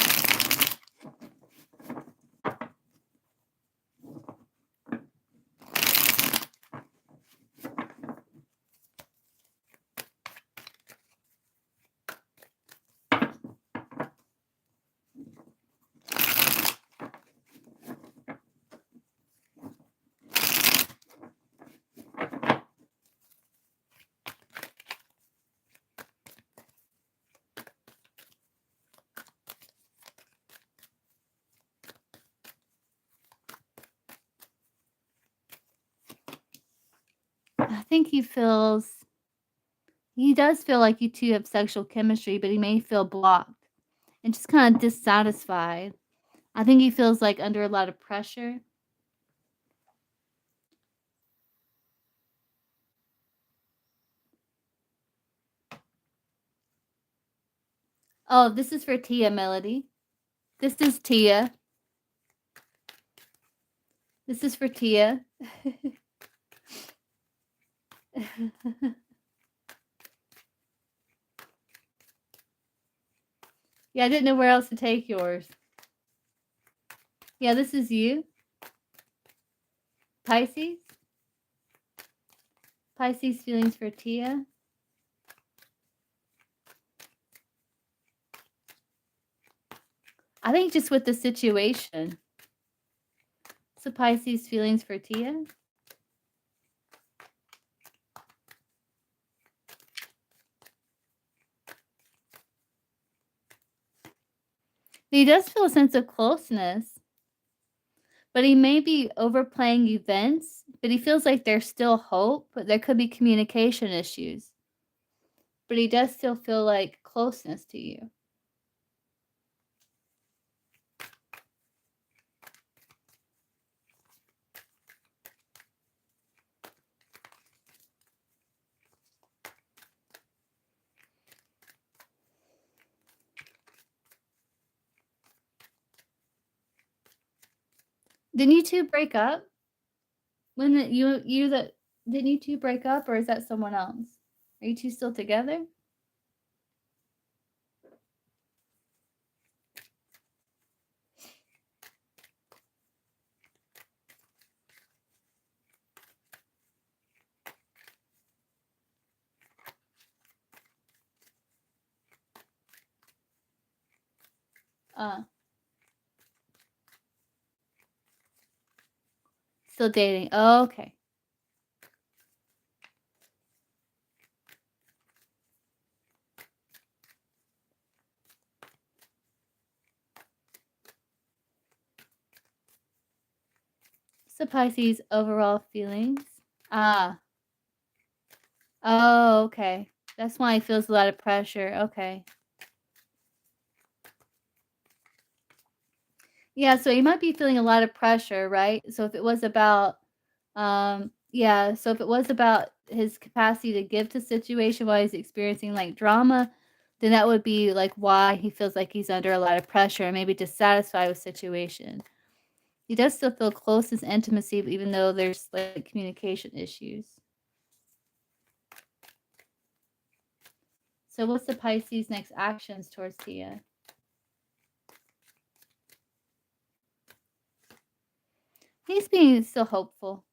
I think he does feel like you two have sexual chemistry, but he may feel blocked and just kind of dissatisfied. I think he feels like under a lot of pressure. Oh, this is for Tia, Melody. This is Tia. This is for Tia. Yeah, I didn't know where else to take yours. Yeah, this is you. Pisces. Pisces feelings for Tia. I think just with the situation. So Pisces feelings for Tia. He does feel a sense of closeness, but he may be overplaying events, but he feels like there's still hope, but there could be communication issues. But he does still feel like closeness to you. Didn't you two break up? Didn't you two break up, or is that someone else? Are you two still together? Still dating. Oh, okay. the Pisces' overall feelings? Ah. Oh, okay. That's why he feels a lot of pressure. Okay. Yeah, so he might be feeling a lot of pressure, right? So if it was about, yeah, so if it was about his capacity to give to situation while he's experiencing like drama, then that would be like why he feels like he's under a lot of pressure and maybe dissatisfied with situation. He does still feel closest intimacy, even though there's like communication issues. So what's the Pisces' next actions towards Tia? He's being still hopeful.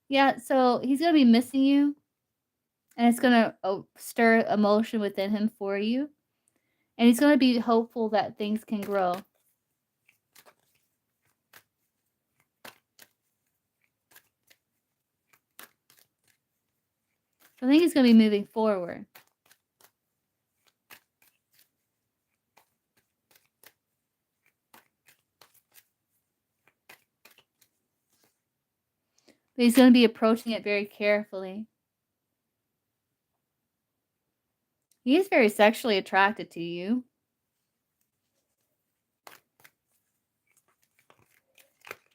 Yeah, so he's gonna be missing you, and it's gonna stir emotion within him for you, and he's gonna be hopeful that things can grow. I think he's gonna be moving forward. But he's gonna be approaching it very carefully. He is very sexually attracted to you.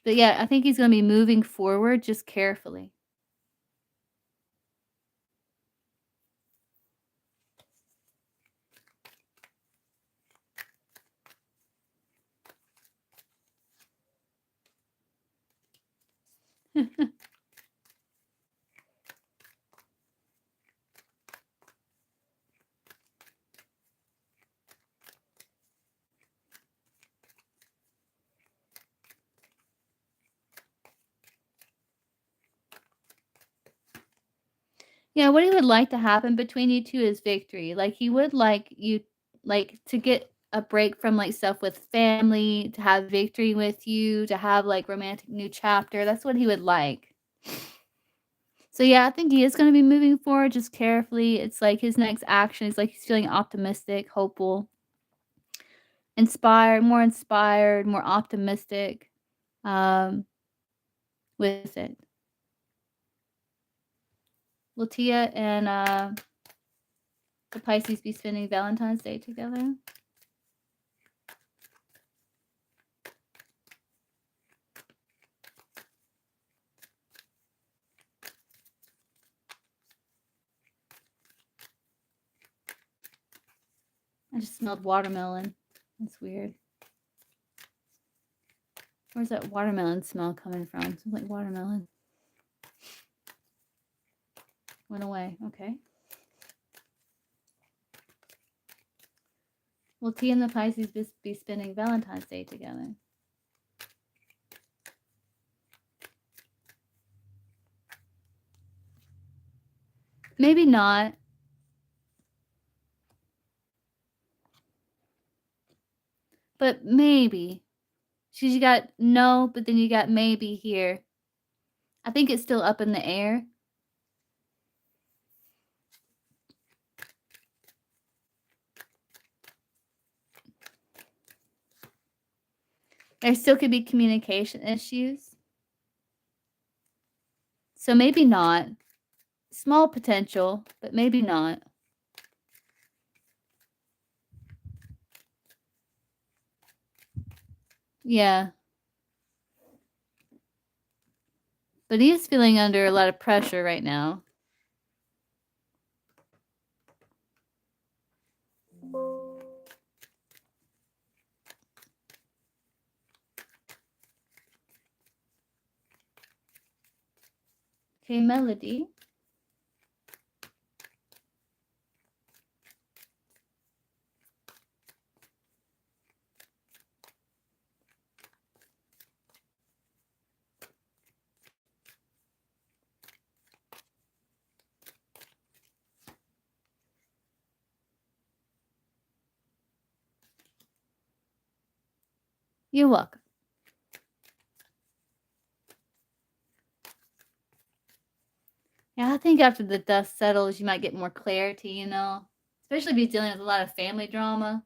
But yeah, I think he's gonna be moving forward just carefully. Yeah, what he would like to happen between you two is victory. Like he would like you like to get a break from like stuff with family, to have victory with you, to have like romantic new chapter. That's what he would like. So yeah, I think he is going to be moving forward just carefully. It's like his next action is like he's feeling optimistic, hopeful, inspired, more optimistic with it. Will Tia and the Pisces be spending Valentine's Day together? I just smelled watermelon. That's weird. Where's that watermelon smell coming from? It smells like watermelon. Went away. Okay. Will Tia and the Pisces be spending Valentine's Day together? Maybe not. But maybe. You got no, but then you got maybe here. I think it's still up in the air. There still could be communication issues. So maybe not. Small potential, but maybe not. Yeah. But he is feeling under a lot of pressure right now. Okay, Melody. You're welcome. Yeah, I think after the dust settles, you might get more clarity, you know? Especially if you're dealing with a lot of family drama.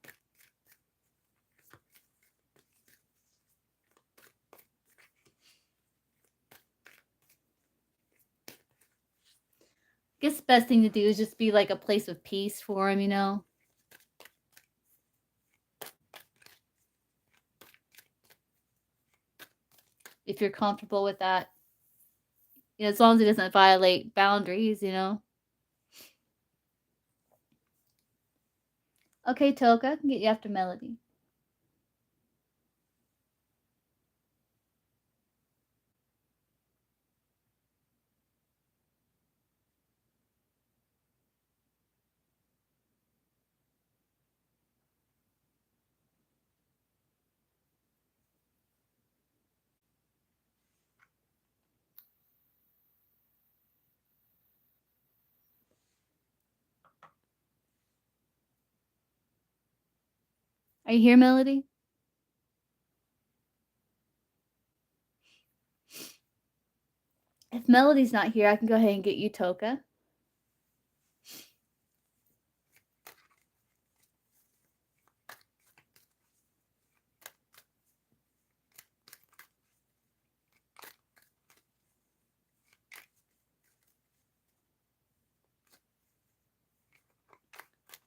guess the best thing to do is just be like a place of peace for him, you know? If you're comfortable with that. You know, as long as it doesn't violate boundaries, you know? Okay, Toka, I can get you after Melody. Are you here, Melody? If Melody's not here, I can go ahead and get you Toka.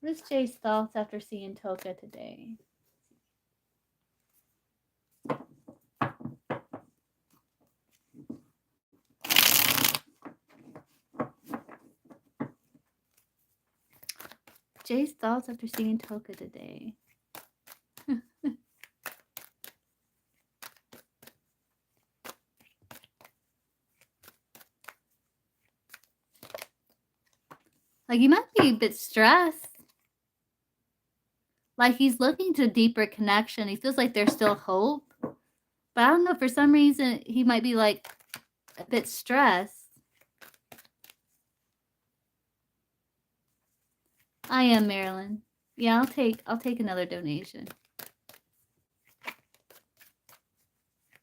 What is Jay's thoughts after seeing Toka today? Jay's thoughts after seeing Toka today. Like, he might be a bit stressed. Like, he's looking to deeper connection. He feels like there's still hope. But I don't know, for some reason, he might be, like, a bit stressed. I am, Marilyn. Yeah, I'll take another donation.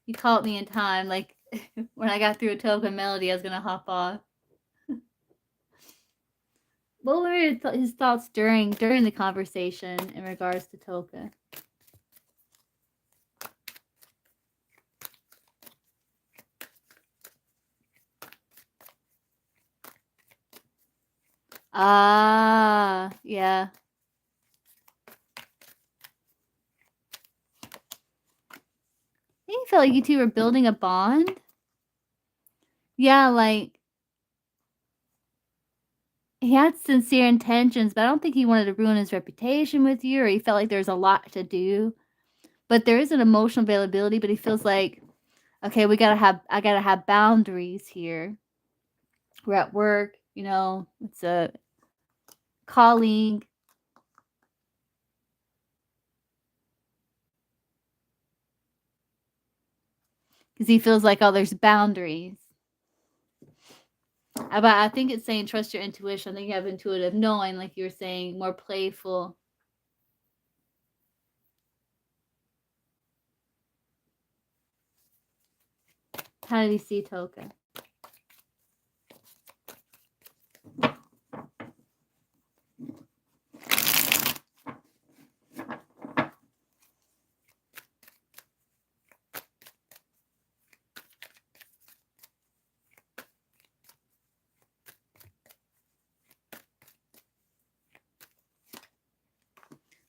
You caught me in time. Like, when I got through a Toka Melody, I was going to hop off. What were his thoughts during the conversation in regards to Toka? Ah, yeah. You felt like you two were building a bond? Yeah, like, he had sincere intentions, but I don't think he wanted to ruin his reputation with you, or he felt like there's a lot to do. But there is an emotional availability, but he feels like, okay, I gotta have boundaries here. We're at work, you know, it's a colleague. Because he feels like, oh, there's boundaries. But I think it's saying trust your intuition. I think you have intuitive knowing, like you were saying, more playful. How did he see Toka?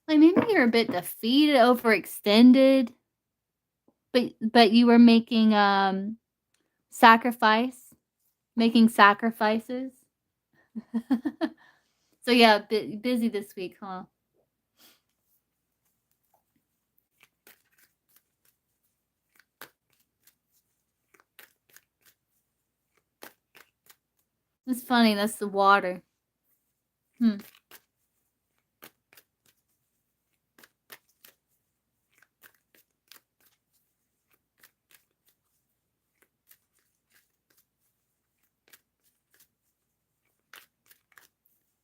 Like, maybe you're a bit defeated, overextended, but you were making making sacrifices. So yeah, busy this week, huh? It's funny. That's the water.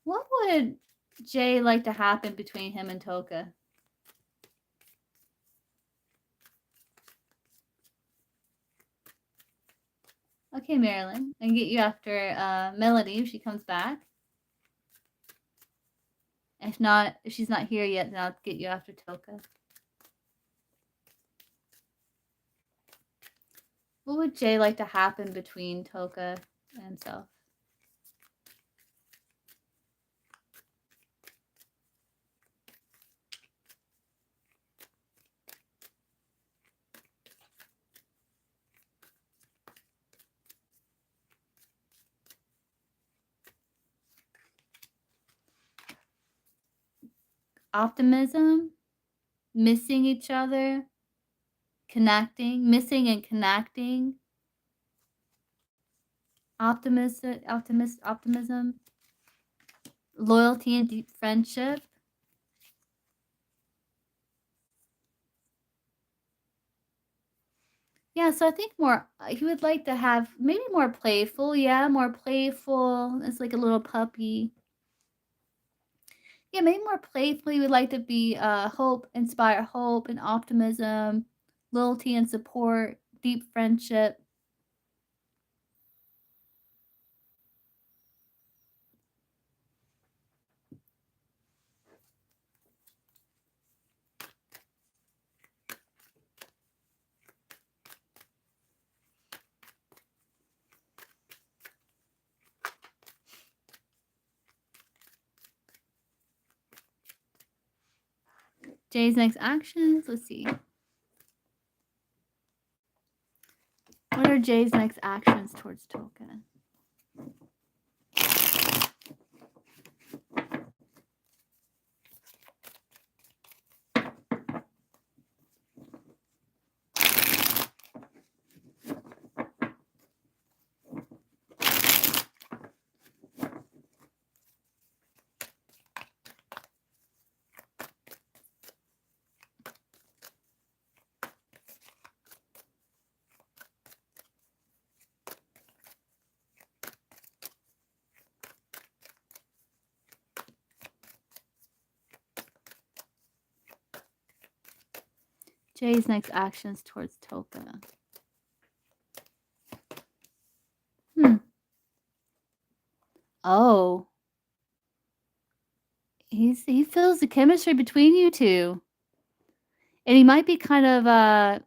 What would Jay like to happen between him and Toka? Okay, Marilyn. I can get you after Melody if she comes back. If not, if she's not here yet, then I'll get you after Toka. What would Jay like to happen between Toka and himself? optimism, missing each other, connecting, missing and connecting, optimism, loyalty and deep friendship. Yeah, so I think more he would like to have maybe more playful, yeah, more playful. It's like a little puppy. Yeah, maybe more playful. He would like to be hope, inspire hope and optimism, loyalty and support, deep friendship. Jay's next actions. Let's see. What are Jay's next actions towards Toka? Jay's next actions towards Toka. Oh. He feels the chemistry between you two. And he might be kind of a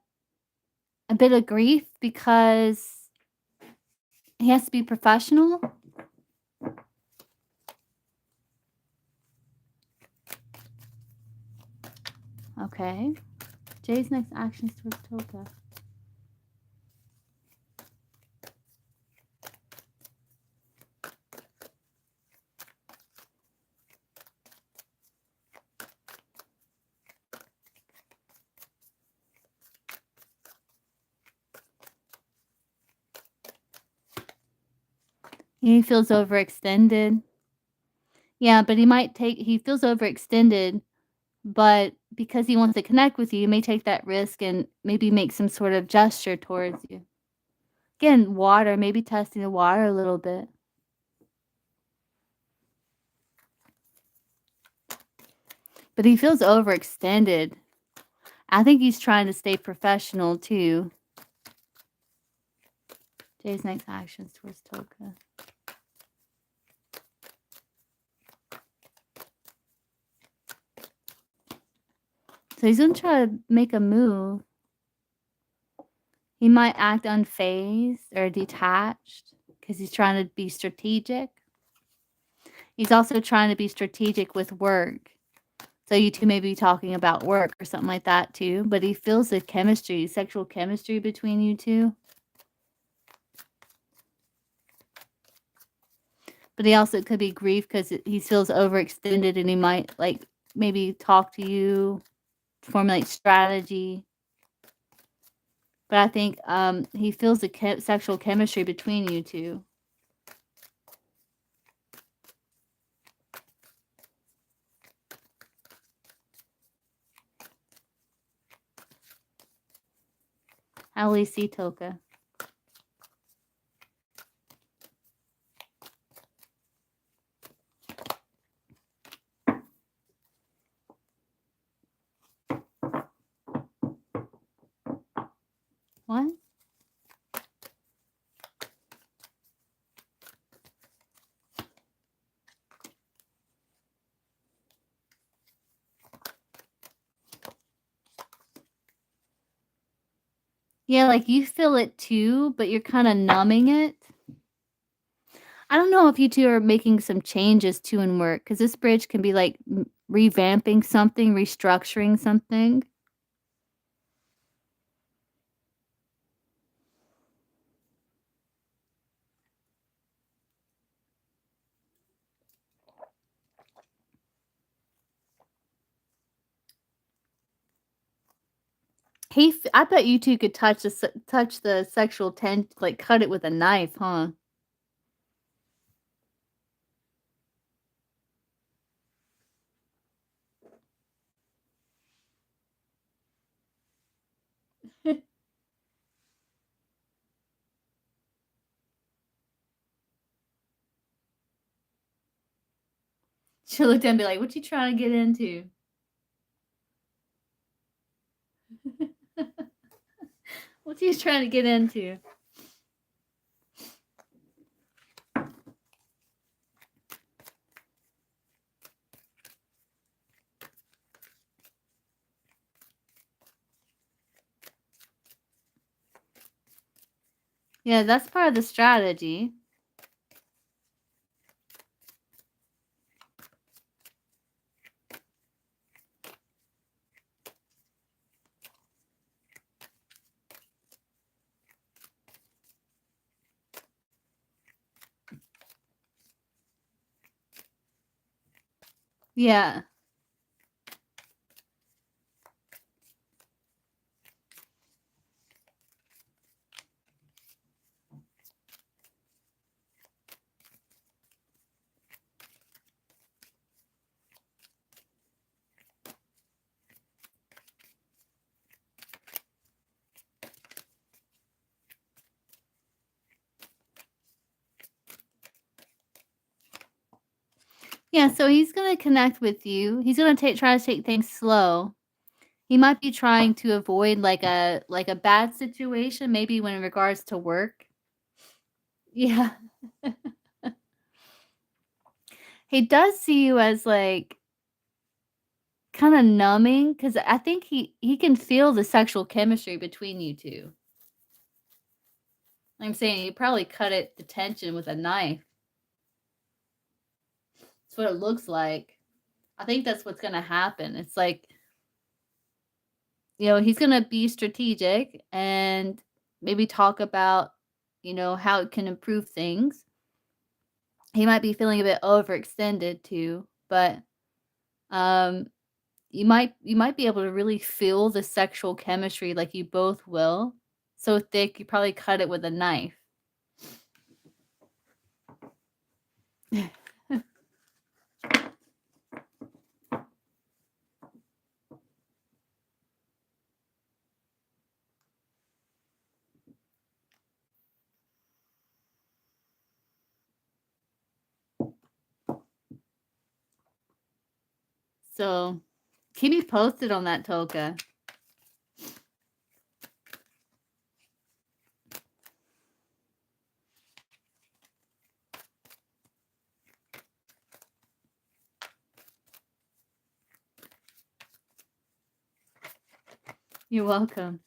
bit of grief because he has to be professional. Okay. Jay's next actions towards Toka. He feels overextended. Yeah, but he feels overextended, but because he wants to connect with you, he may take that risk and maybe make some sort of gesture towards you. Again, water, maybe testing the water a little bit. But he feels overextended. I think he's trying to stay professional too. Jay's next actions towards Toka. So he's going to try to make a move. He might act unfazed or detached because he's trying to be strategic. He's also trying to be strategic with work. So you two may be talking about work or something like that too. But he feels the chemistry, sexual chemistry between you two. But he also could be grief because he feels overextended and he might like maybe talk to you, formulate strategy. But I think he feels the sexual chemistry between you two. How will he see Toka? What? Yeah, like you feel it too, but you're kind of numbing it. I don't know if you two are making some changes too in work because this bridge can be like revamping something, restructuring something. I bet you 2 could touch the sexual like, cut it with a knife, huh? She'll look down and be like, "What you trying to get into?" What you trying to get into? Yeah, that's part of the strategy. Yeah. Yeah, so he's gonna connect with you. He's gonna try to take things slow. He might be trying to avoid, like a bad situation, maybe when in regards to work. Yeah. He does see you as, like, kinda numbing, because I think he can feel the sexual chemistry between you 2. I'm saying you probably cut it the tension with a knife. That's what it looks like. I think that's what's gonna happen. It's like, he's gonna be strategic and maybe talk about, how it can improve things. He might be feeling a bit overextended too, but um you might be able to really feel the sexual chemistry like you both will. So thick, you probably cut it with a knife. So keep me posted on that, Toka. You're welcome.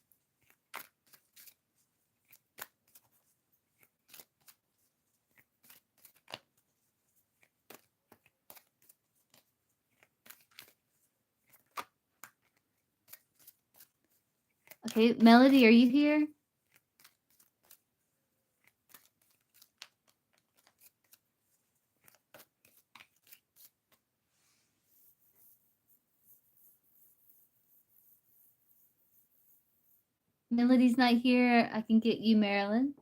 Okay, Melody, are you here? Melody's not here. I can get you, Marilyn.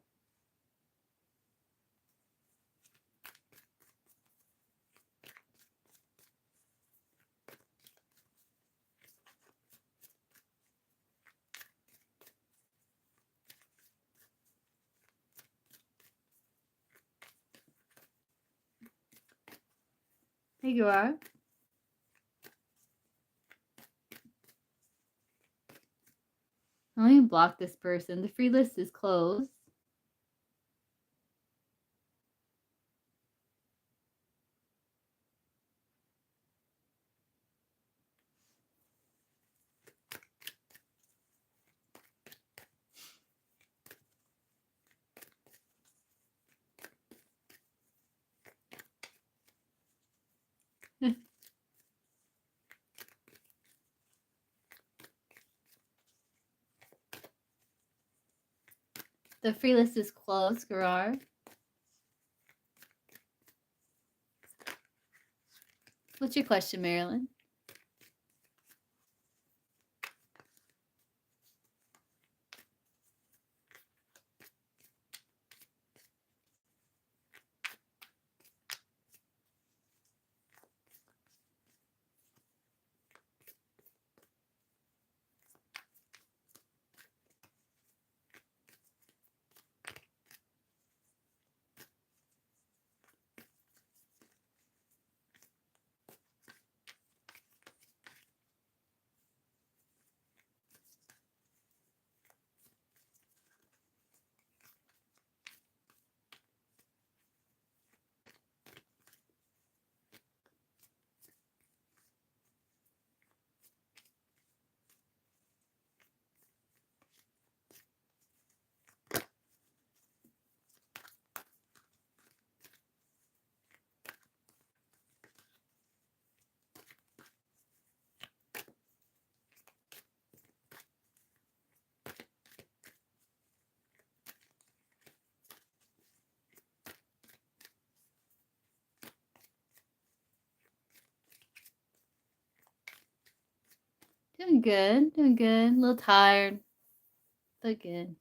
Here you are. Let me block this person. The free list is closed. The free list is closed, Gerard. What's your question, Marilyn? good. Doing good. A little tired, but good.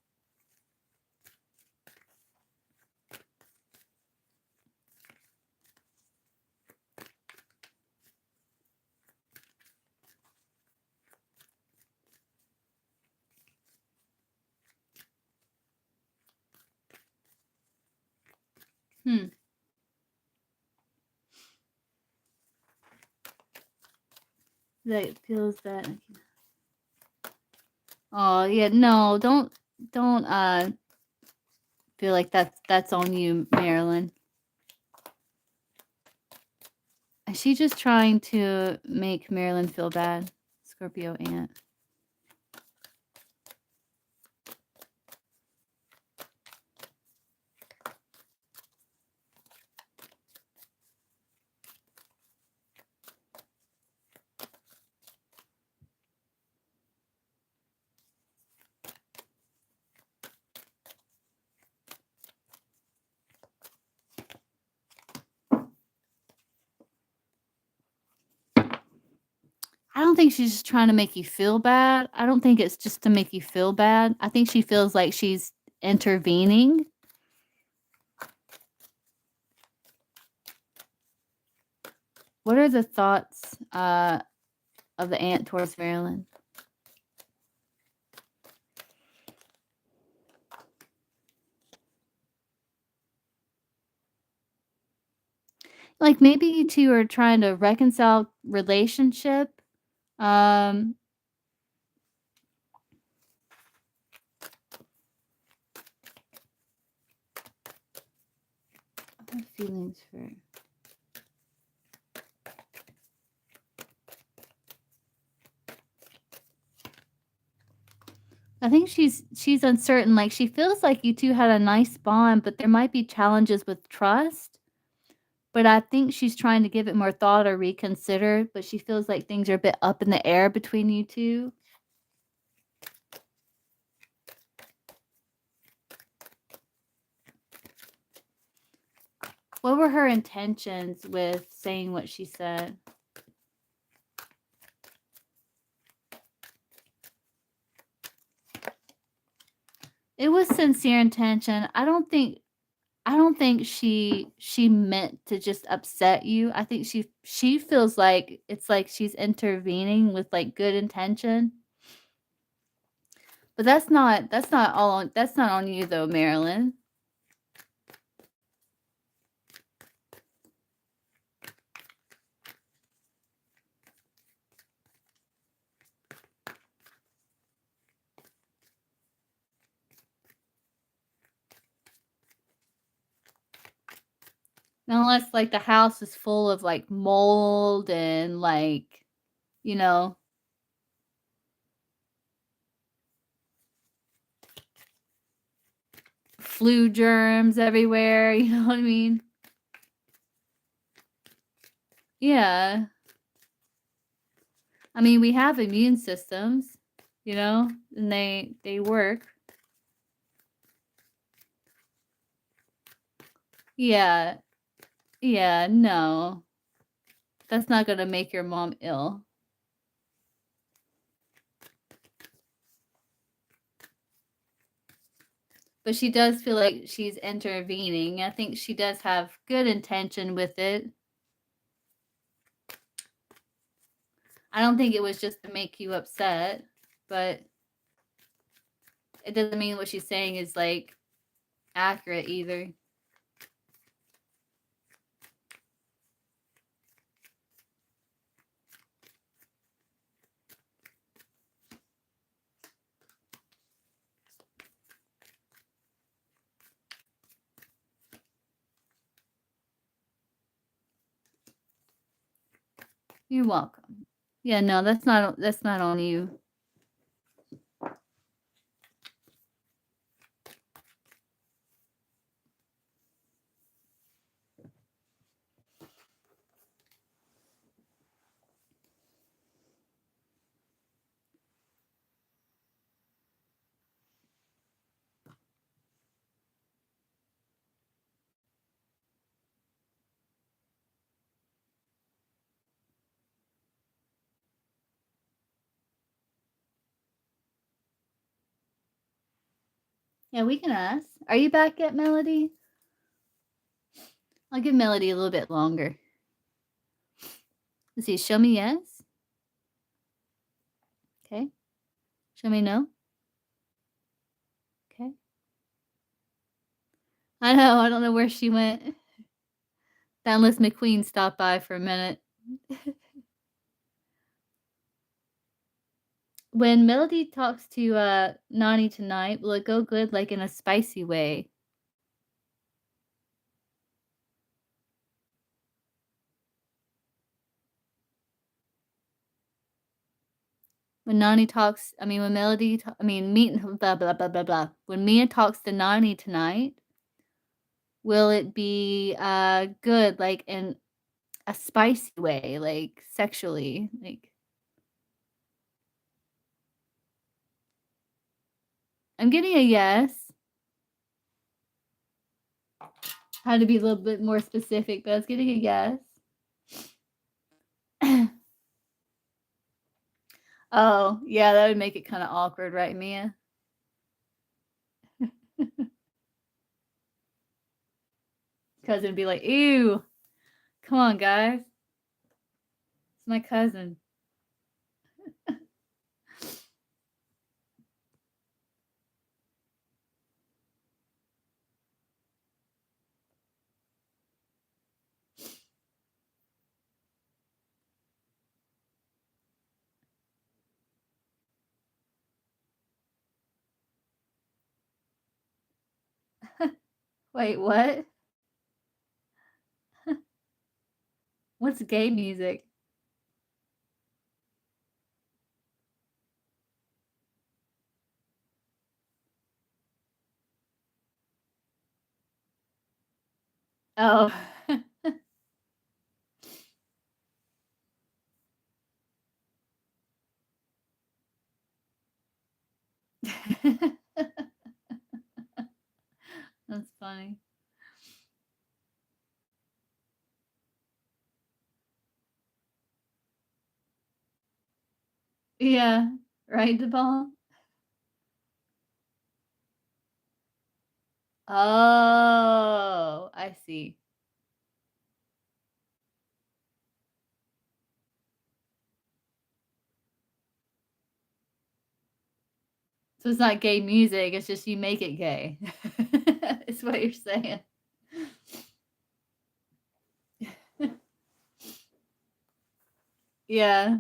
Hmm. That feels that. Oh yeah, no, don't feel like that's on you, Marilyn. Is she just trying to make Marilyn feel bad? Scorpio aunt. I don't think she's just trying to make you feel bad. I don't think it's just to make you feel bad. I think she feels like she's intervening. What are the thoughts of the aunt towards Marilyn? Like maybe you two are trying to reconcile relationship. Um I have feelings for I think she's uncertain. Like she feels like you two had a nice bond, but there might be challenges with trust. But I think she's trying to give it more thought or reconsider, but she feels like things are a bit up in the air between you two. What were her intentions with saying what she said? It was sincere intention. I don't think she meant to just upset you. I think she feels like it's like she's intervening with like good intention. But that's not on you though, Marilyn. Unless like the house is full of like mold and like, you know, flu germs everywhere, you know what I mean? Yeah. I mean, we have immune systems, you know, and they work. Yeah. Yeah, no. That's not going to make your mom ill. But she does feel like she's intervening. I think she does have good intention with it. I don't think it was just to make you upset, but it doesn't mean what she's saying is like accurate either. You're welcome. Yeah, no, that's not on you. Yeah, we can ask. Are you back yet, Melody? I'll give Melody a little bit longer. Let's see. Show me yes. Okay. Show me no. Okay. I know. I don't know where she went. Downless McQueen stopped by for a minute. When Melody talks to Nani tonight, will it go good, like in a spicy way? When Nani talks, I mean, when Melody, blah, blah, blah, blah, blah. When Mia talks to Nani tonight, will it be good, like in a spicy way, like sexually? Like, I'm getting a yes. Had to be a little bit more specific, but I was getting a yes. Oh, yeah, that would make it kind of awkward, right, Mia? Cousin would be like, ew, come on, guys. It's my cousin. Wait, what? What's gay music? Oh. That's funny. Yeah, right, DePaul? Oh, I see. So it's not gay music, it's just you make it gay. It's what you're saying. Yeah.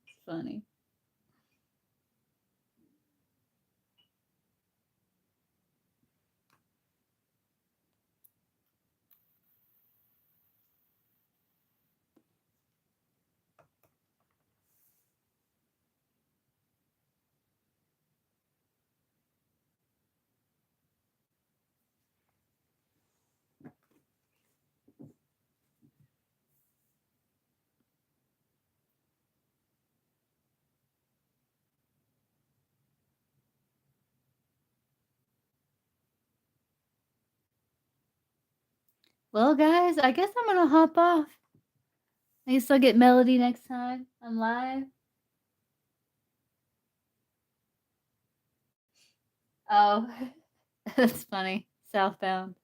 It's funny. Well, guys, I guess I'm gonna hop off. I guess I'll get Melody next time I'm live. Oh, that's funny. Southbound.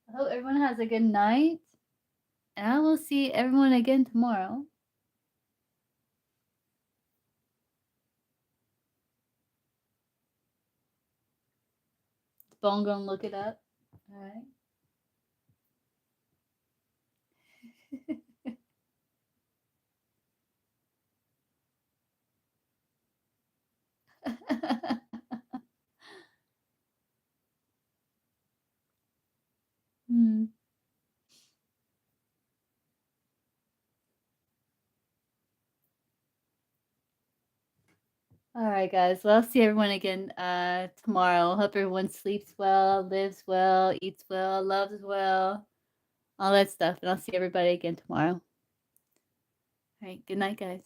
I hope everyone has a good night, and I will see everyone again tomorrow. Is Bone gonna look it up? All right. Hmm. All right, guys. Well, I'll see everyone again tomorrow. Hope everyone sleeps well, lives well, eats well, loves well, all that stuff. And I'll see everybody again tomorrow. All right. Good night, guys.